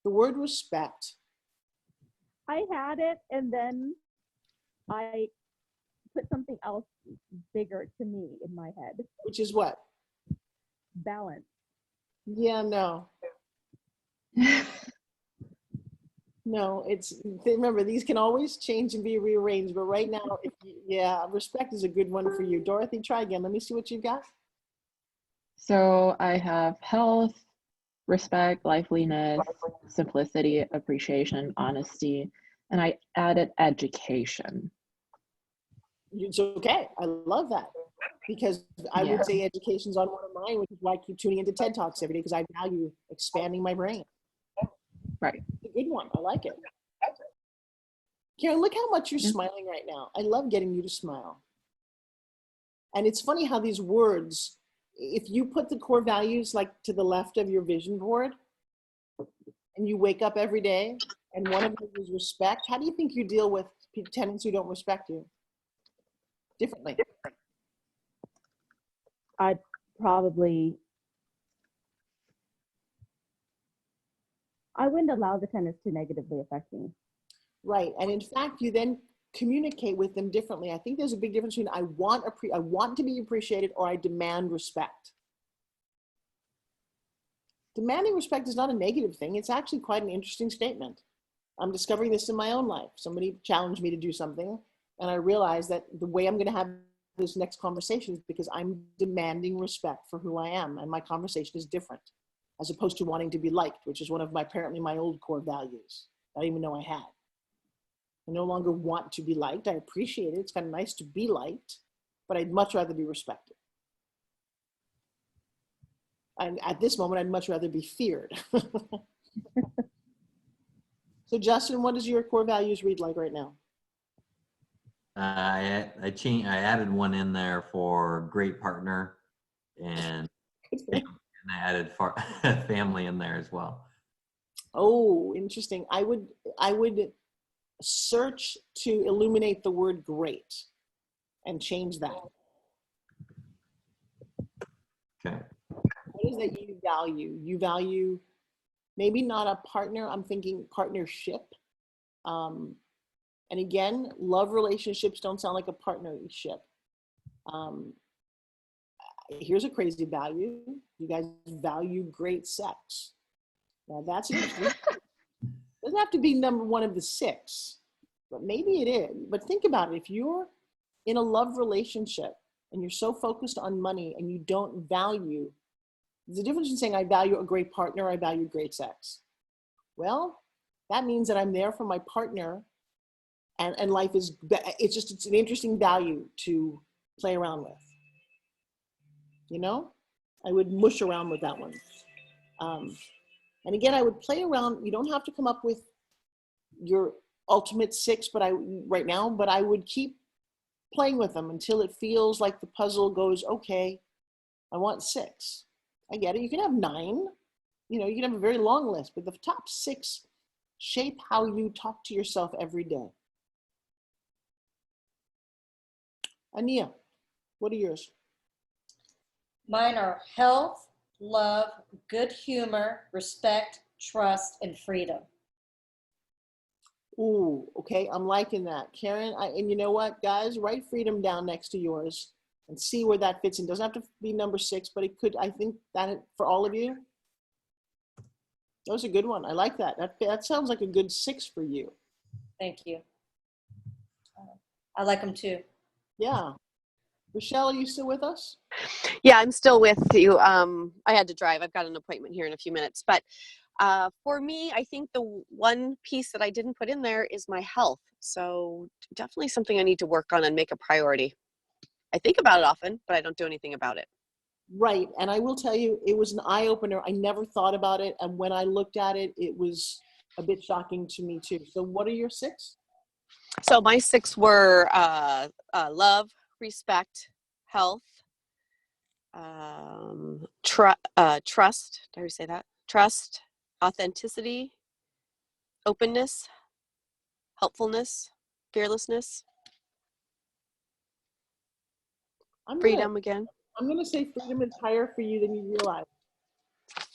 The word respect. I had it, and then I put something else bigger to me in my head. Which is what? Balance. Yeah, no. No, remember, these can always change and be rearranged, but right now, respect is a good one for you. Dorothy, try again. Let me see what you've got. So I have health, respect, liveliness, simplicity, appreciation, honesty, and I added education. It's okay. I love that, because I would say education's on one of mine, which is why I keep tuning into TED Talks every day, because I value expanding my brain. Right. It's a good one. I like it. Karen, look how much you're smiling right now. I love getting you to smile. And it's funny how these words, if you put the core values like to the left of your vision board, and you wake up every day, and one of them is respect, how do you think you deal with tenants who don't respect you? Differently. probably, I wouldn't allow the tennis to negatively affect me. Right. And in fact, you then communicate with them differently. I think there's a big difference between I want to be appreciated or I demand respect. Demanding respect is not a negative thing. It's actually quite an interesting statement. I'm discovering this in my own life. Somebody challenged me to do something, and I realized that the way I'm going to have this next conversation is because I'm demanding respect for who I am, and my conversation is different, as opposed to wanting to be liked, which is one of my apparently my old core values. I didn't even know I had. I no longer want to be liked. I appreciate it. It's kind of nice to be liked, but I'd much rather be respected. And at this moment, I'd much rather be feared. So Justin, what does your core values read like right now? I added one in there for great partner, and I added family in there as well. Oh, interesting. I would search to illuminate the word great and change that. Okay. What is that you value? You value maybe not a partner, I'm thinking partnership. And again, love relationships don't sound like a partnership. Here's a crazy value. You guys value great sex. Now that's interesting. Doesn't have to be number one of the 6, but maybe it is. But think about it. If you're in a love relationship and you're so focused on money and you don't value, there's a difference in saying I value a great partner, I value great sex. Well, that means that I'm there for my partner, and life is, it's an interesting value to play around with. You know, I would mush around with that one. And again, I would play around. You don't have to come up with your ultimate 6, but right now, but I would keep playing with them until it feels like the puzzle goes, okay, I want 6. I get it. You can have 9, you can have a very long list, but the top 6 shape how you talk to yourself every day. Ania, what are yours? Mine are health, love, good humor, respect, trust, and freedom. Ooh, okay, I'm liking that. Karen, and you know what, guys, write freedom down next to yours and see where that fits in. Doesn't have to be number 6, but it could, I think that for all of you, that was a good one. I like that. That sounds like a good 6 for you. Thank you. I like them too. Yeah. Rochelle, are you still with us? Yeah, I'm still with you. I had to drive. I've got an appointment here in a few minutes. But for me, I think the one piece that I didn't put in there is my health. So definitely something I need to work on and make a priority. I think about it often, but I don't do anything about it. Right. And I will tell you, it was an eye-opener. I never thought about it. And when I looked at it, it was a bit shocking to me too. So what are your 6? So my 6 were love, respect, health, trust. Did I say that? Trust, authenticity, openness, helpfulness, fearlessness, freedom again. I'm going to say freedom is higher for you than you realize.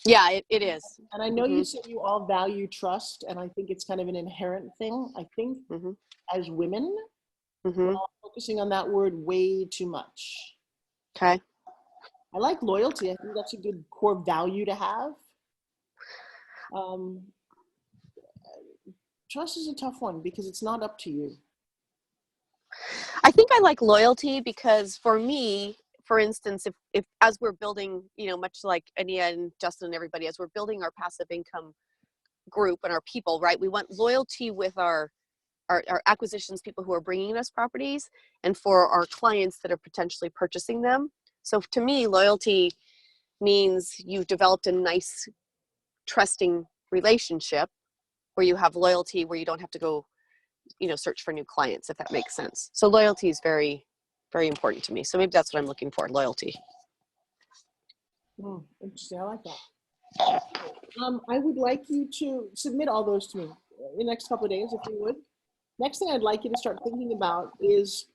Yeah, it is. And I know you said you all value trust, and I think it's kind of an inherent thing. I think as women, we're all focusing on that word way too much. Okay. I like loyalty. I think that's a good core value to have. Trust is a tough one because it's not up to you. I think I like loyalty because for me, for instance, if as we're building, much like Ania and Justin and everybody, as we're building our passive income group and our people, right? We want loyalty with our acquisitions, people who are bringing us properties, and for our clients that are potentially purchasing them. So to me, loyalty means you've developed a nice, trusting relationship where you have loyalty, where you don't have to go, search for new clients, if that makes sense. So loyalty is very, very important to me. So maybe that's what I'm looking for, loyalty. Interesting. I like that. I would like you to submit all those to me in the next couple of days, if you would. Next thing I'd like you to start thinking about is,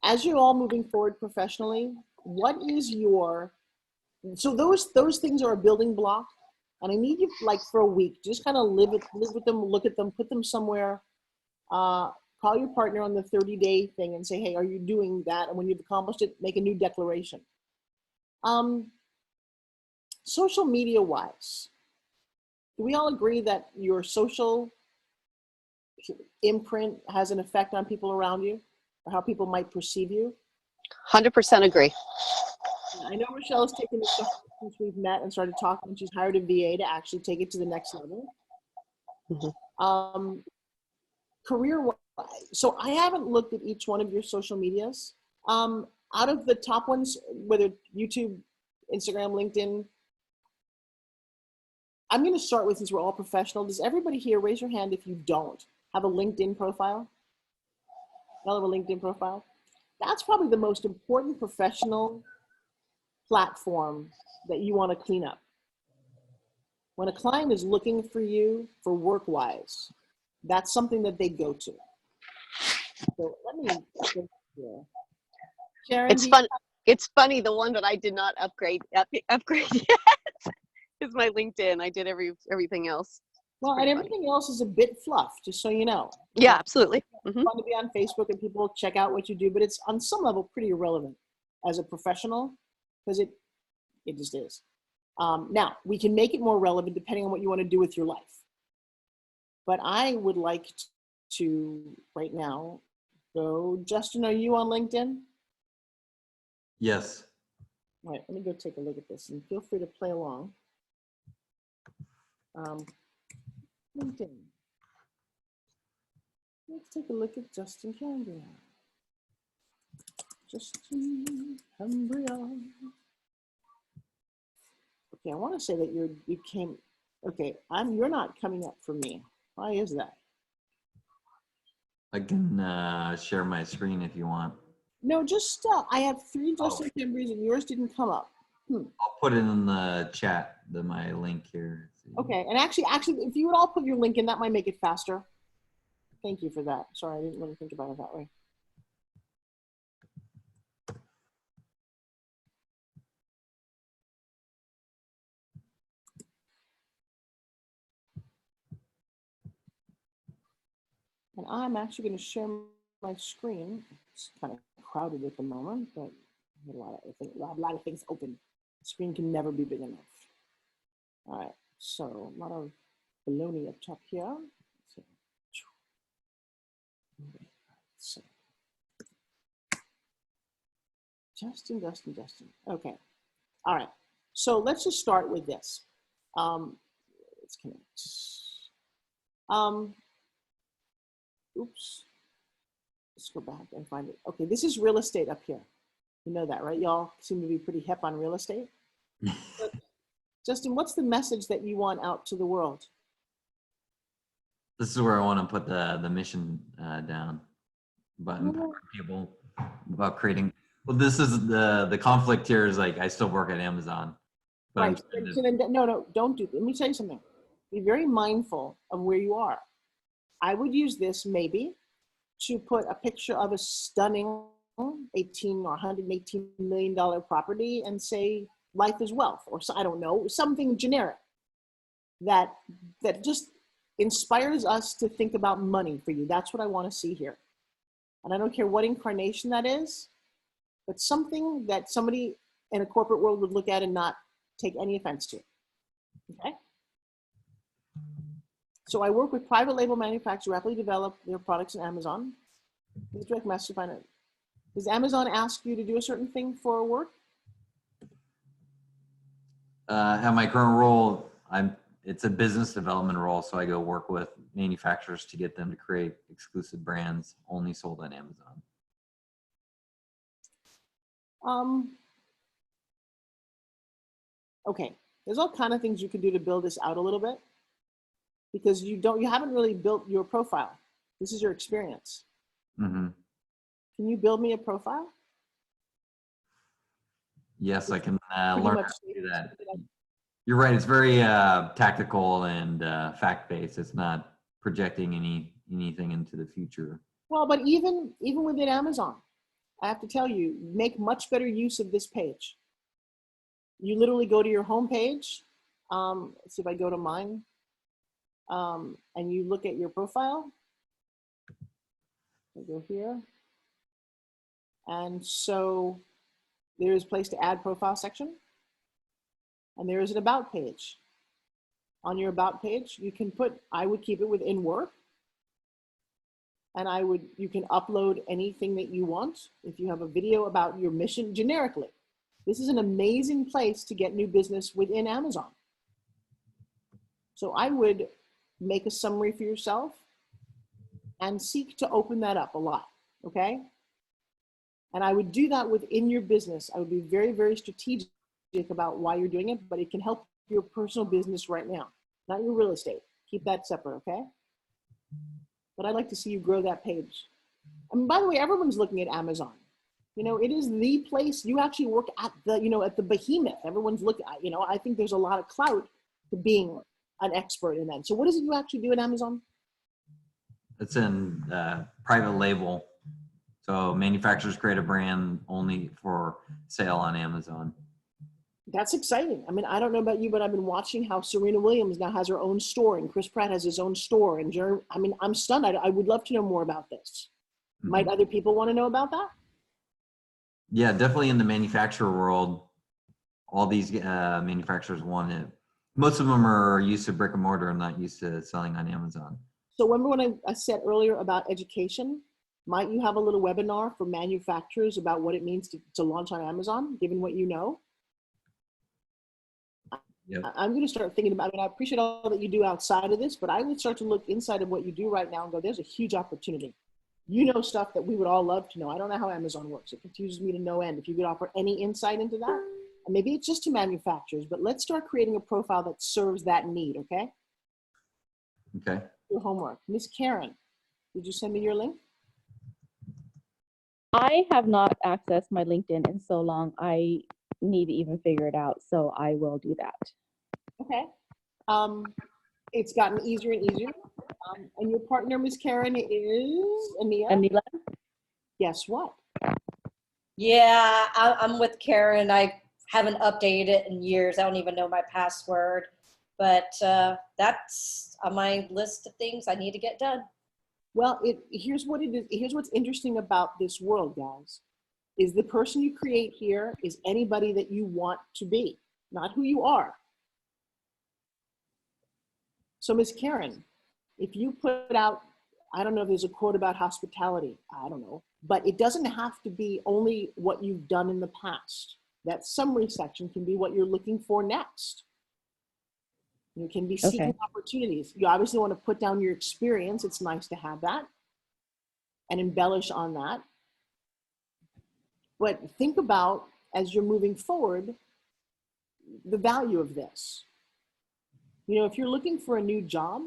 as you're all moving forward professionally, what is your So those things are a building block, and I need you like for a week, just kind of live with them, look at them, put them somewhere. Call your partner on the 30-day thing and say, hey, are you doing that? And when you've accomplished it, make a new declaration. Social media wise, do we all agree that your social imprint has an effect on people around you or how people might perceive you? 100% agree. I know Rochelle has taken this since we've met and started talking. She's hired a VA to actually take it to the next level. Mhm. Career, so I haven't looked at each one of your social medias. Out of the top ones, whether YouTube, Instagram, LinkedIn, I'm going to start with, since we're all professional. Does everybody here, raise your hand if you don't have a LinkedIn profile? Y'all have a LinkedIn profile? That's probably the most important professional platform that you want to clean up. When a client is looking for you for work-wise, that's something that they go to. So let me think here. Sharon, It's fun. It's funny. The one that I did not upgrade yet is my LinkedIn. I did everything else. Well, and everything else is a bit fluff, just so you know. Yeah, absolutely. It's fun to be on Facebook and people check out what you do, but it's on some level pretty irrelevant as a professional, because it just is. Now, we can make it more relevant depending on what you want to do with your life. But I would like to, right now, go, Justin, are you on LinkedIn? Yes. All right, let me go take a look at this and feel free to play along. LinkedIn. Let's take a look at Justin Cambria. Justin Cambria. Okay, I want to say that you came. Okay, you're not coming up for me. Why is that? I can share my screen if you want. No, just I have 3 Justin Cambrias and yours didn't come up. I'll put it in the chat, my link here. Okay, and actually, if you would all put your link in, that might make it faster. Thank you for that. Sorry, I didn't really think about it that way. And I'm actually going to share my screen. It's kind of crowded at the moment, but a lot of things open. The screen can never be big enough. All right, so a lot of baloney up top here. So, Justin. Okay. All right. So let's just start with this. Let's connect. Oops. Let's go back and find it. Okay, this is real estate up here. You know that, right? Y'all seem to be pretty hip on real estate. Justin, what's the message that you want out to the world? This is where I want to put the mission down button for people about creating. Well, this is the conflict here is like I still work at Amazon. But Right. So then, no, don't do. Let me tell you something. Be very mindful of where you are. I would use this maybe to put a picture of a stunning 18 or $118 million property and say life is wealth, or so, I don't know, something generic that just inspires us to think about money for you. That's what I want to see here. And I don't care what incarnation that is, but something that somebody in a corporate world would look at and not take any offense to. Okay? So I work with private label manufacturers who rapidly develop their products on Amazon. Please direct message to find out. Does Amazon ask you to do a certain thing for work? At my current role, it's a business development role, so I go work with manufacturers to get them to create exclusive brands only sold on Amazon. Okay, there's all kind of things you can do to build this out a little bit, because you haven't really built your profile. This is your experience. Mm-hmm. Can you build me a profile? Yes, I can Pretty learn much how to do that. You're right. It's very tactical and fact-based. It's not projecting anything into the future. Well, but even within Amazon, I have to tell you, make much better use of this page. you literally go to your homepage. Let's see if I go to mine. And you look at your profile. I go here. And so there is a place to add profile section. And there is an about page. On your about page, you can put, I would keep it within work. And you can upload anything that you want. If you have a video about your mission generically, this is an amazing place to get new business within Amazon. So I would make a summary for yourself and seek to open that up a lot, okay? And I would do that within your business. I would be very, very strategic about why you're doing it, but it can help your personal business right now, not your real estate. Keep that separate, okay? But I'd like to see you grow that page. And by the way, everyone's looking at Amazon. You know, it is the place. You actually work at the, you know, at the behemoth. Everyone's looking at, you know, I think there's a lot of clout to being an expert in that. So what is it you actually do at Amazon? It's in private label. So manufacturers create a brand only for sale on Amazon. That's exciting. I mean, I don't know about you, but I've been watching how Serena Williams now has her own store and Chris Pratt has his own store. And I mean, I'm stunned. I would love to know more about this. Might other people want to know about that? Yeah, definitely in the manufacturer world, all these manufacturers want it. Most of them are used to brick and mortar and not used to selling on Amazon. So remember when I said earlier about education, might you have a little webinar for manufacturers about what it means to launch on Amazon, given what you know? Yep. I'm going to start thinking about it. I appreciate all that you do outside of this, but I would start to look inside of what you do right now and go, there's a huge opportunity. You know stuff that we would all love to know. I don't know how Amazon works. It confuses me to no end. If you could offer any insight into that, and maybe it's just to manufacturers, but let's start creating a profile that serves that need, okay? Okay. Your homework. Miss Karen, did you send me your link? I have not accessed my LinkedIn in so long. I need to even figure it out. So I will do that. Okay. It's gotten easier and easier. And your partner, Miss Karen, is Ania. Anila? Guess what? Yeah, I'm with Karen. I haven't updated it in years. I don't even know my password, but that's on my list of things I need to get done. Well, here's what it is. Here's what's interesting about this world, guys, is the person you create here is anybody that you want to be, not who you are. So Miss Karen, if you put out, I don't know if there's a quote about hospitality, I don't know, but it doesn't have to be only what you've done in the past. That summary section can be what you're looking for next. You can be seeking opportunities. You obviously want to put down your experience. It's nice to have that and embellish on that. But think about, as you're moving forward, the value of this. You know, if you're looking for a new job,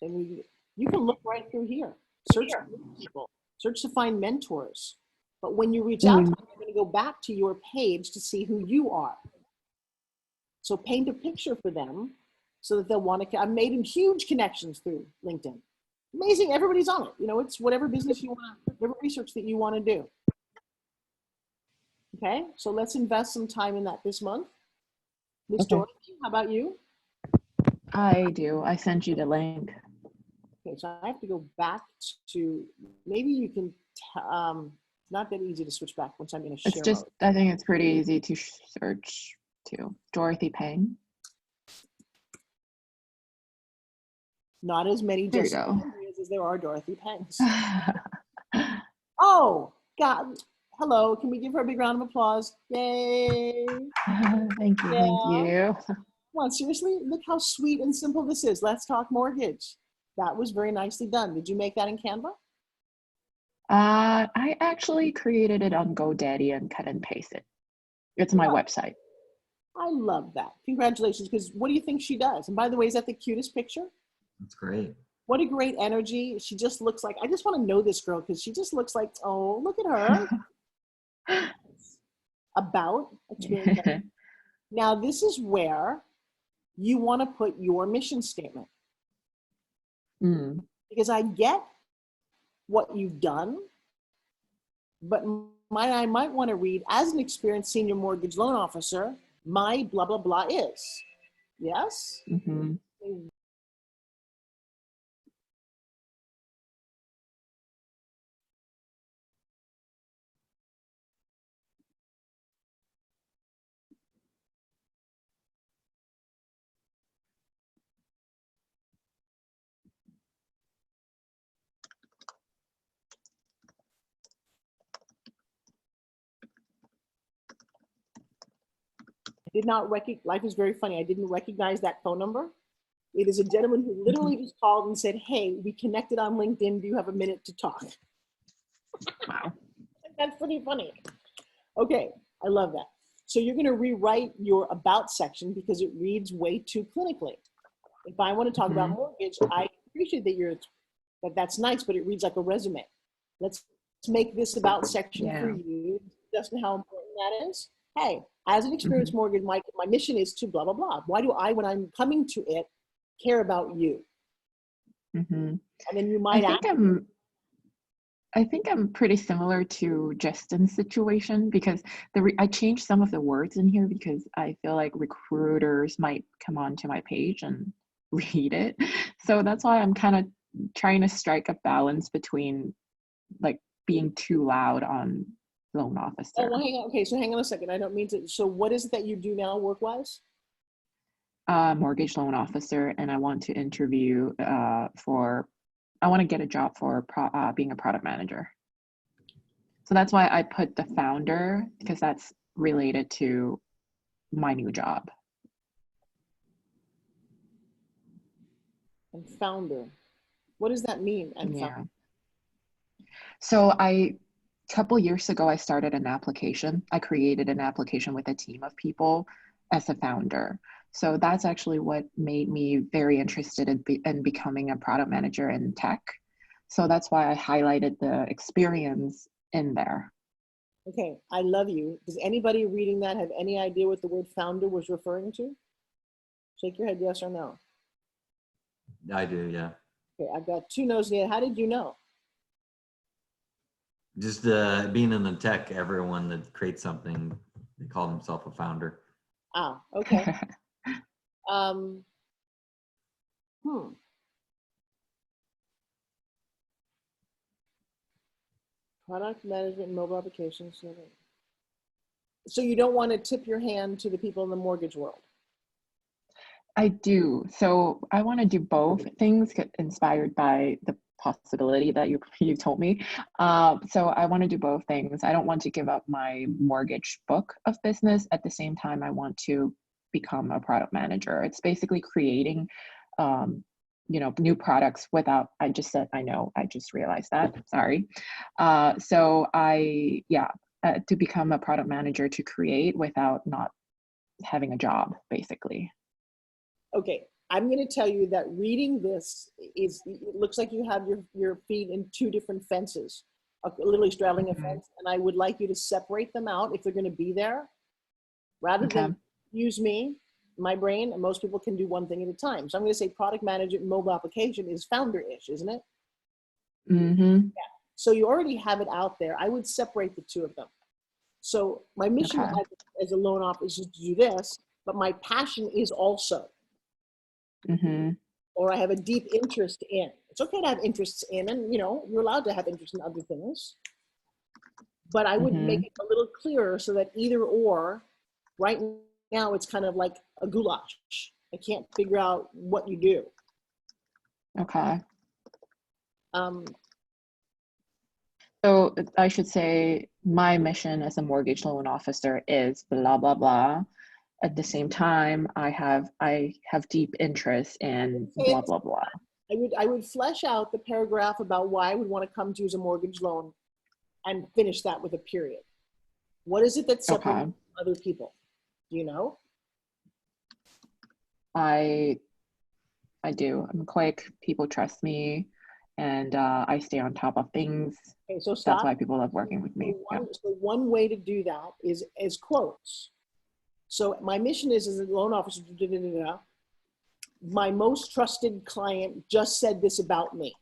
then you can look right through here. Search for people, search to find mentors. But when you reach out to them, you're going to go back to your page to see who you are. So paint a picture for them so that they'll want to. I've made huge connections through LinkedIn. Amazing, everybody's on it. You know, it's whatever business you want, whatever research that you want to do. Okay, so let's invest some time in that this month. Ms. Dorothy, how about you? I do. I sent you the link. Okay, so I have to go back to, maybe you can, not that easy to switch back once I'm in a share It's just, mode. I think it's pretty easy to search to. Dorothy Payne. Not as many There you Jessica go. Andreas as there are Dorothy Penns. Oh, God. Hello, can we give her a big round of applause? Yay. Thank you, thank you. Come on, seriously, look how sweet and simple this is. Let's talk mortgage. That was very nicely done. Did you make that in Canva? I actually created it on GoDaddy and cut and paste it. It's my website. I love that. Congratulations, because what do you think she does? And by the way, is that the cutest picture? That's great. What a great energy. She just looks like, I just want to know this girl because she just looks like, oh, look at her. About. That's really nice. Now, this is where you want to put your mission statement. Because I get what you've done, but I might want to read, as an experienced senior mortgage loan officer, my blah, blah, blah is. Yes? Mm-hmm. Did not recognize, life is very funny. I didn't recognize that phone number. It is a gentleman who literally just called and said, hey, we connected on LinkedIn. Do you have a minute to talk? Wow. That's pretty funny. Okay, I love that. So you're going to rewrite your about section because it reads way too clinically. If I want to talk about mortgage, I appreciate that that's nice, but it reads like a resume. Let's make this about section for you, just how important that is. Hey, as an experienced mortgage, my mission is to blah, blah, blah. Why do I, when I'm coming to it, care about you? Mm-hmm. And then you might I think I'm pretty similar to Justin's situation because I changed some of the words in here because I feel like recruiters might come onto my page and read it. So that's why I'm kind of trying to strike a balance between like being too loud on loan officer. Oh, well, hang on. Okay, so hang on a second. I don't mean to. So what is it that you do now work-wise? Mortgage loan officer, and I want to interview I want to get a job for being a product manager. So that's why I put the founder, because that's related to my new job. And founder. What does that mean? And yeah. So a couple years ago, I started an application. I created an application with a team of people as a founder. So that's actually what made me very interested in becoming a product manager in tech. So that's why I highlighted the experience in there. Okay, I love you. Does anybody reading that have any idea what the word founder was referring to? Shake your head yes or no. I do, yeah. Okay, I've got two no's here. How did you know? Just being in the tech, everyone that creates something, they call themselves a founder. Ah, okay. Product management and mobile applications. So you don't want to tip your hand to the people in the mortgage world? I do. So I want to do both things, inspired by the possibility that you told me. So I want to do both things. I don't want to give up my mortgage book of business. At the same time, I want to become a product manager. It's basically creating, new products without, I just realized that, sorry. To become a product manager, to create without not having a job, basically. Okay, I'm going to tell you that reading this it looks like you have your feet in two different fences, literally straddling a fence, and I would like you to separate them out if they're going to be there, rather than use my brain, and most people can do one thing at a time. So I'm going to say product management and mobile application is founder-ish, isn't it? Mm-hmm. Yeah. So you already have it out there. I would separate the two of them. So my mission as a loan officer is to do this, but my passion is also, or I have a deep interest in. It's okay to have interests in, and you're allowed to have interest in other things. But I would make it a little clearer so that either or, right now it's kind of like a goulash. I can't figure out what you do. Okay. So I should say my mission as a mortgage loan officer is blah, blah, blah. At the same time, I have deep interest in blah, blah, blah. I would flesh out the paragraph about why I would want to come to you as a mortgage loan and finish that with a period. What is it that separates other people? Do you know? I do. I'm quick. People trust me, and I stay on top of things. Okay, so stop. That's why people love working with me. So one way to do that is as quotes. So my mission is as a loan officer, my most trusted client just said this about me,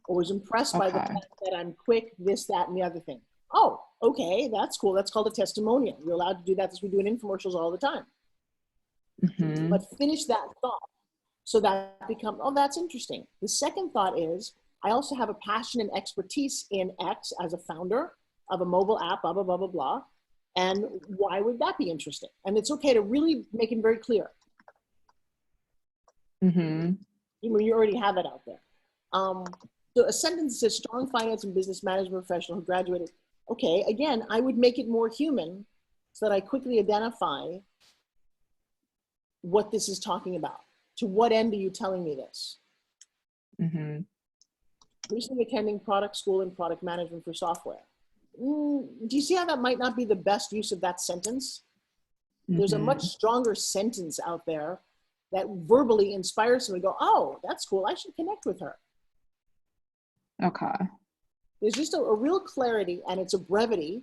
or was impressed by the fact that I'm quick, this, that, and the other thing. Oh, Okay, that's cool. That's called a testimonial. You're allowed to do that as we do in infomercials all the time. Mm-hmm. But finish that thought. So that becomes, oh, that's interesting. The second thought is, I also have a passion and expertise in X as a founder of a mobile app, blah, blah, blah, blah, blah. And why would that be interesting? And it's okay to really make it very clear. Mm-hmm. You already have it out there. So a sentence says strong finance and business management professional who graduated. Okay, again, I would make it more human so that I quickly identify what this is talking about. To what end are you telling me this? Mm-hmm. Recently attending product school in product management for software. Do you see how that might not be the best use of that sentence? There's a much stronger sentence out there that verbally inspires someone to go, oh, that's cool, I should connect with her. Okay. There's just a real clarity, and it's a brevity.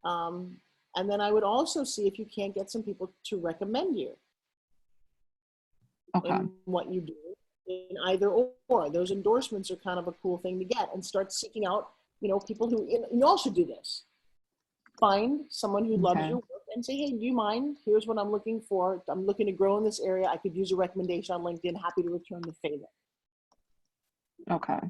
And then I would also see if you can't get some people to recommend you Okay. in what you do in either or. Those endorsements are kind of a cool thing to get, and start seeking out, people who, you all should do this. Find someone who loves Okay. your work and say, hey, do you mind? Here's what I'm looking for. I'm looking to grow in this area. I could use a recommendation on LinkedIn. Happy to return the favor. Okay.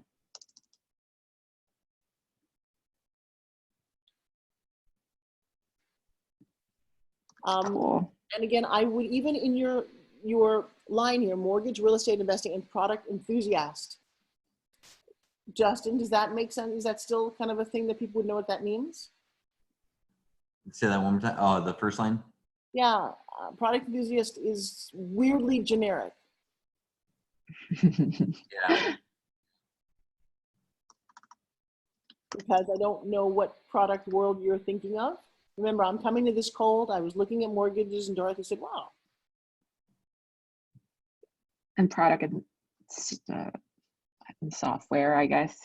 Cool. And again, I would, even in your line here, mortgage, real estate investing, and product enthusiast. Justin, does that make sense? Is that still kind of a thing that people would know what that means? Say that one more time. Oh, the first line. Yeah, product enthusiast is weirdly generic. Yeah. Because I don't know what product world you're thinking of. Remember, I'm coming to this cold. I was looking at mortgages, and Dorothy said, wow. And product and software, I guess.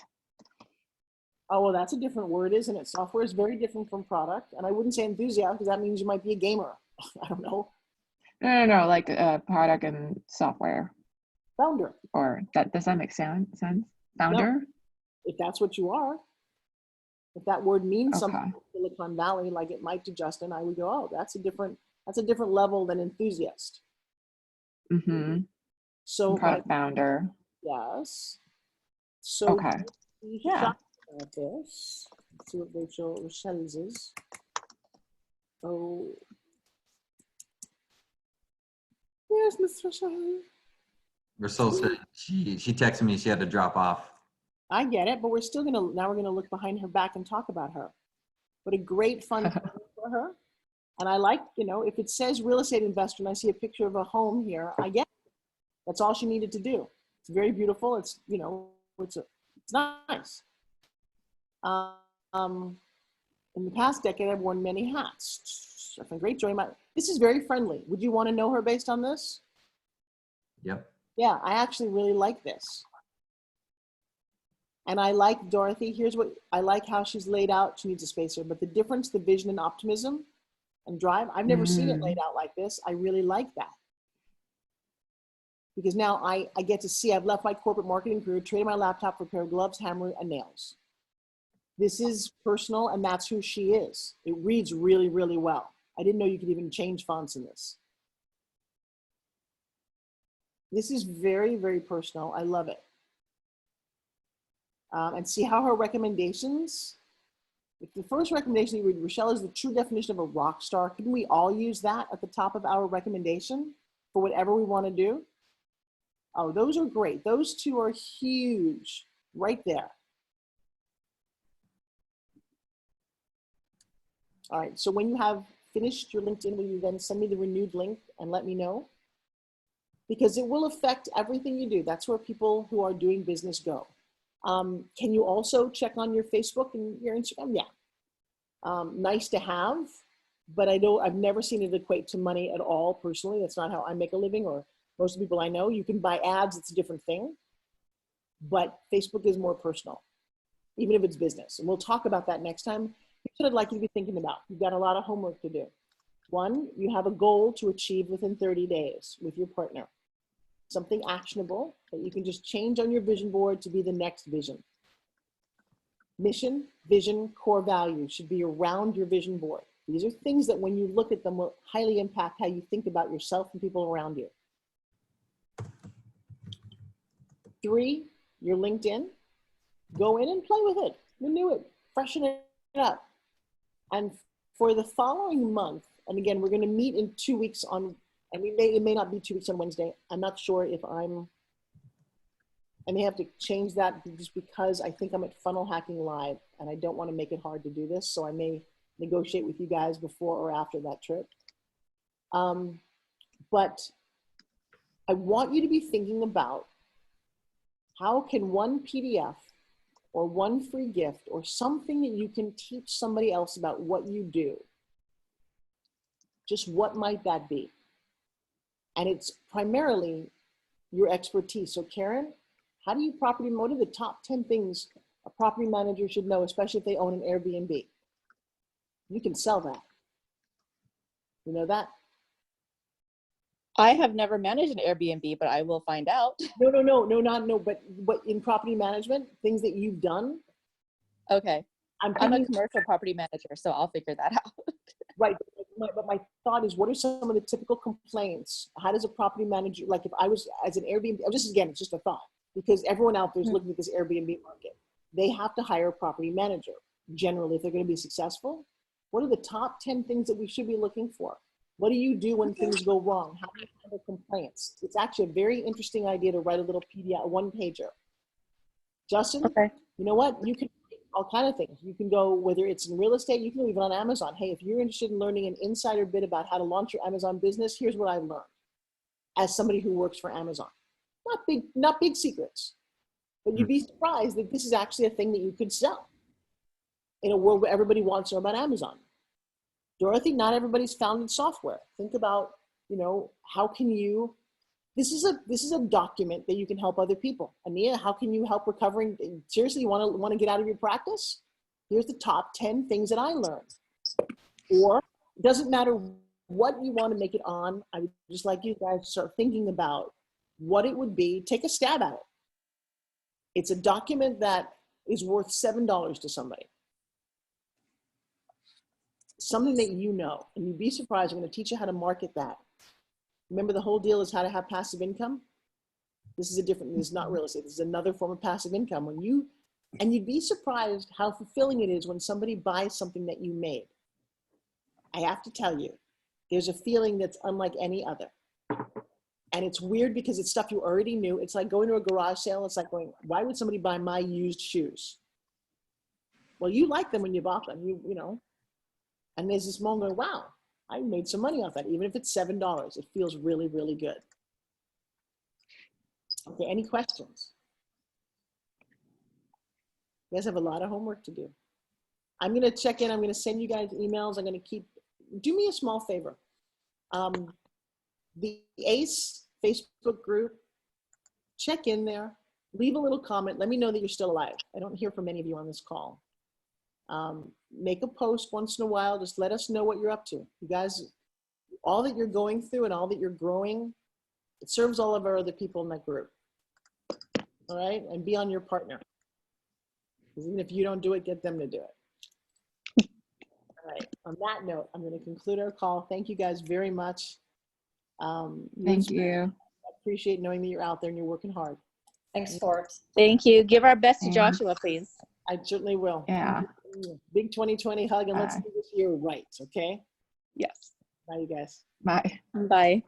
Oh, well, that's a different word, isn't it? Software is very different from product. And I wouldn't say enthusiast because that means you might be a gamer. I don't know. No, like product and software. Founder. Or that, does that make sense? Founder? No, if that's what you are. If that word means something Okay. in Silicon Valley, like it might to Justin, I would go, oh, that's a different level than enthusiast. Mm-hmm. So Product founder. yes. So Okay. Yeah. at this. Let's see what Rochelle's is. Oh, where's Miss Rochelle? Rochelle said she texted me she had to drop off. I get it, but we're still now we're gonna look behind her back and talk about her. What a great fun for her. And I like, if it says real estate investor and I see a picture of a home here, I get it. That's all she needed to do. It's very beautiful. It's, it's nice. In the past decade, I've worn many hats. I find great joy in my, this is very friendly. Would you want to know her based on this? Yep. Yeah, I actually really like this. And I like Dorothy. Here's what I like, how she's laid out. She needs a spacer, but the difference, the vision and optimism and drive, I've never seen it laid out like this. I really like that. Because now I get to see, I've left my corporate marketing career, traded my laptop for a pair of gloves, hammer, and nails. This is personal, and that's who she is. It reads really, really well. I didn't know you could even change fonts in this. This is very, very personal. I love it. And see how her recommendations, if the first recommendation you read, Rochelle, is the true definition of a rock star. Couldn't we all use that at the top of our recommendation for whatever we want to do? Oh, those are great. Those two are huge right there. All right, so when you have finished your LinkedIn, will you then send me the renewed link and let me know? Because it will affect everything you do. That's where people who are doing business go. Can you also check on your Facebook and your Instagram? Yeah. Nice to have, but I've never seen it equate to money at all personally. That's not how I make a living, or most of the people I know. You can buy ads, it's a different thing. But Facebook is more personal, even if it's business. And we'll talk about that next time. Here's what I'd like you to be thinking about. You've got a lot of homework to do. One, you have a goal to achieve within 30 days with your partner. Something actionable that you can just change on your vision board to be the next vision. Mission, vision, core values should be around your vision board. These are things that when you look at them will highly impact how you think about yourself and people around you. 3, your LinkedIn. Go in and play with it, renew it, freshen it up. And for the following month, and again, we're going to meet in 2 weeks on, and it may not be 2 weeks on Wednesday. I'm not sure if I may have to change that just because I think I'm at Funnel Hacking Live and I don't want to make it hard to do this. So I may negotiate with you guys before or after that trip. But I want you to be thinking about how can one PDF or one free gift or something that you can teach somebody else about what you do, just what might that be? And it's primarily your expertise. So Karen, how do you property, what are the top 10 things a property manager should know, especially if they own an Airbnb? You can sell that. You know that? I have never managed an Airbnb, but I will find out. No, but in property management, things that you've done. Okay. I'm a thinking- commercial property manager, so I'll figure that out. Right, but my thought is, what are some of the typical complaints? How does a property manager, like if I was as an Airbnb, just again, it's just a thought, because everyone out there is looking at this Airbnb market. They have to hire a property manager, generally, if they're gonna be successful. What are the top 10 things that we should be looking for? What do you do when things go wrong? How do you handle complaints? It's actually a very interesting idea to write a little PDF, one pager. Justin, Okay. you know what? You can all kind of things. You can go, whether it's in real estate, you can go even on Amazon. Hey, if you're interested in learning an insider bit about how to launch your Amazon business, here's what I learned as somebody who works for Amazon. Not big secrets, but you'd be surprised that this is actually a thing that you could sell in a world where everybody wants to know about Amazon. Dorothy, not everybody's founded software. Think about, how can you, this is a document that you can help other people. Ania, how can you help recovering? Seriously, you want to get out of your practice? Here's the top 10 things that I learned. Or it doesn't matter what you want to make it on. I would just like you guys to start thinking about what it would be. Take a stab at it. It's a document that is worth $7 to somebody. Something that you know, and you'd be surprised. I'm going to teach you how to market that. Remember, the whole deal is how to have passive income. This is not real estate. This is another form of passive income. And you'd be surprised how fulfilling it is when somebody buys something that you made. I have to tell you, there's a feeling that's unlike any other. And it's weird because it's stuff you already knew. It's like going to a garage sale. It's like going, why would somebody buy my used shoes? Well, you liked them when you bought them, you know. And there's this moment, wow, I made some money off that. Even if it's $7, it feels really, really good. Okay, any questions? You guys have a lot of homework to do. I'm gonna check in, I'm gonna send you guys emails. I'm gonna do me a small favor. The ACE Facebook group, check in there, leave a little comment. Let me know that you're still alive. I don't hear from many of you on this call. Make a post once in a while. Just let us know what you're up to. You guys, all that you're going through and all that you're growing, it serves all of our other people in that group. All right, and be on your partner. Because even if you don't do it, get them to do it. All right, on that note, I'm going to conclude our call. Thank you guys very much. Thank you. I appreciate knowing that you're out there and you're working hard. Thanks, Forbes. Thank you. Give our best to Thanks. Joshua, please. I certainly will. Yeah. Big 2020 hug, and let's Bye. do this year right, okay? Yes. Bye, you guys. Bye. Bye.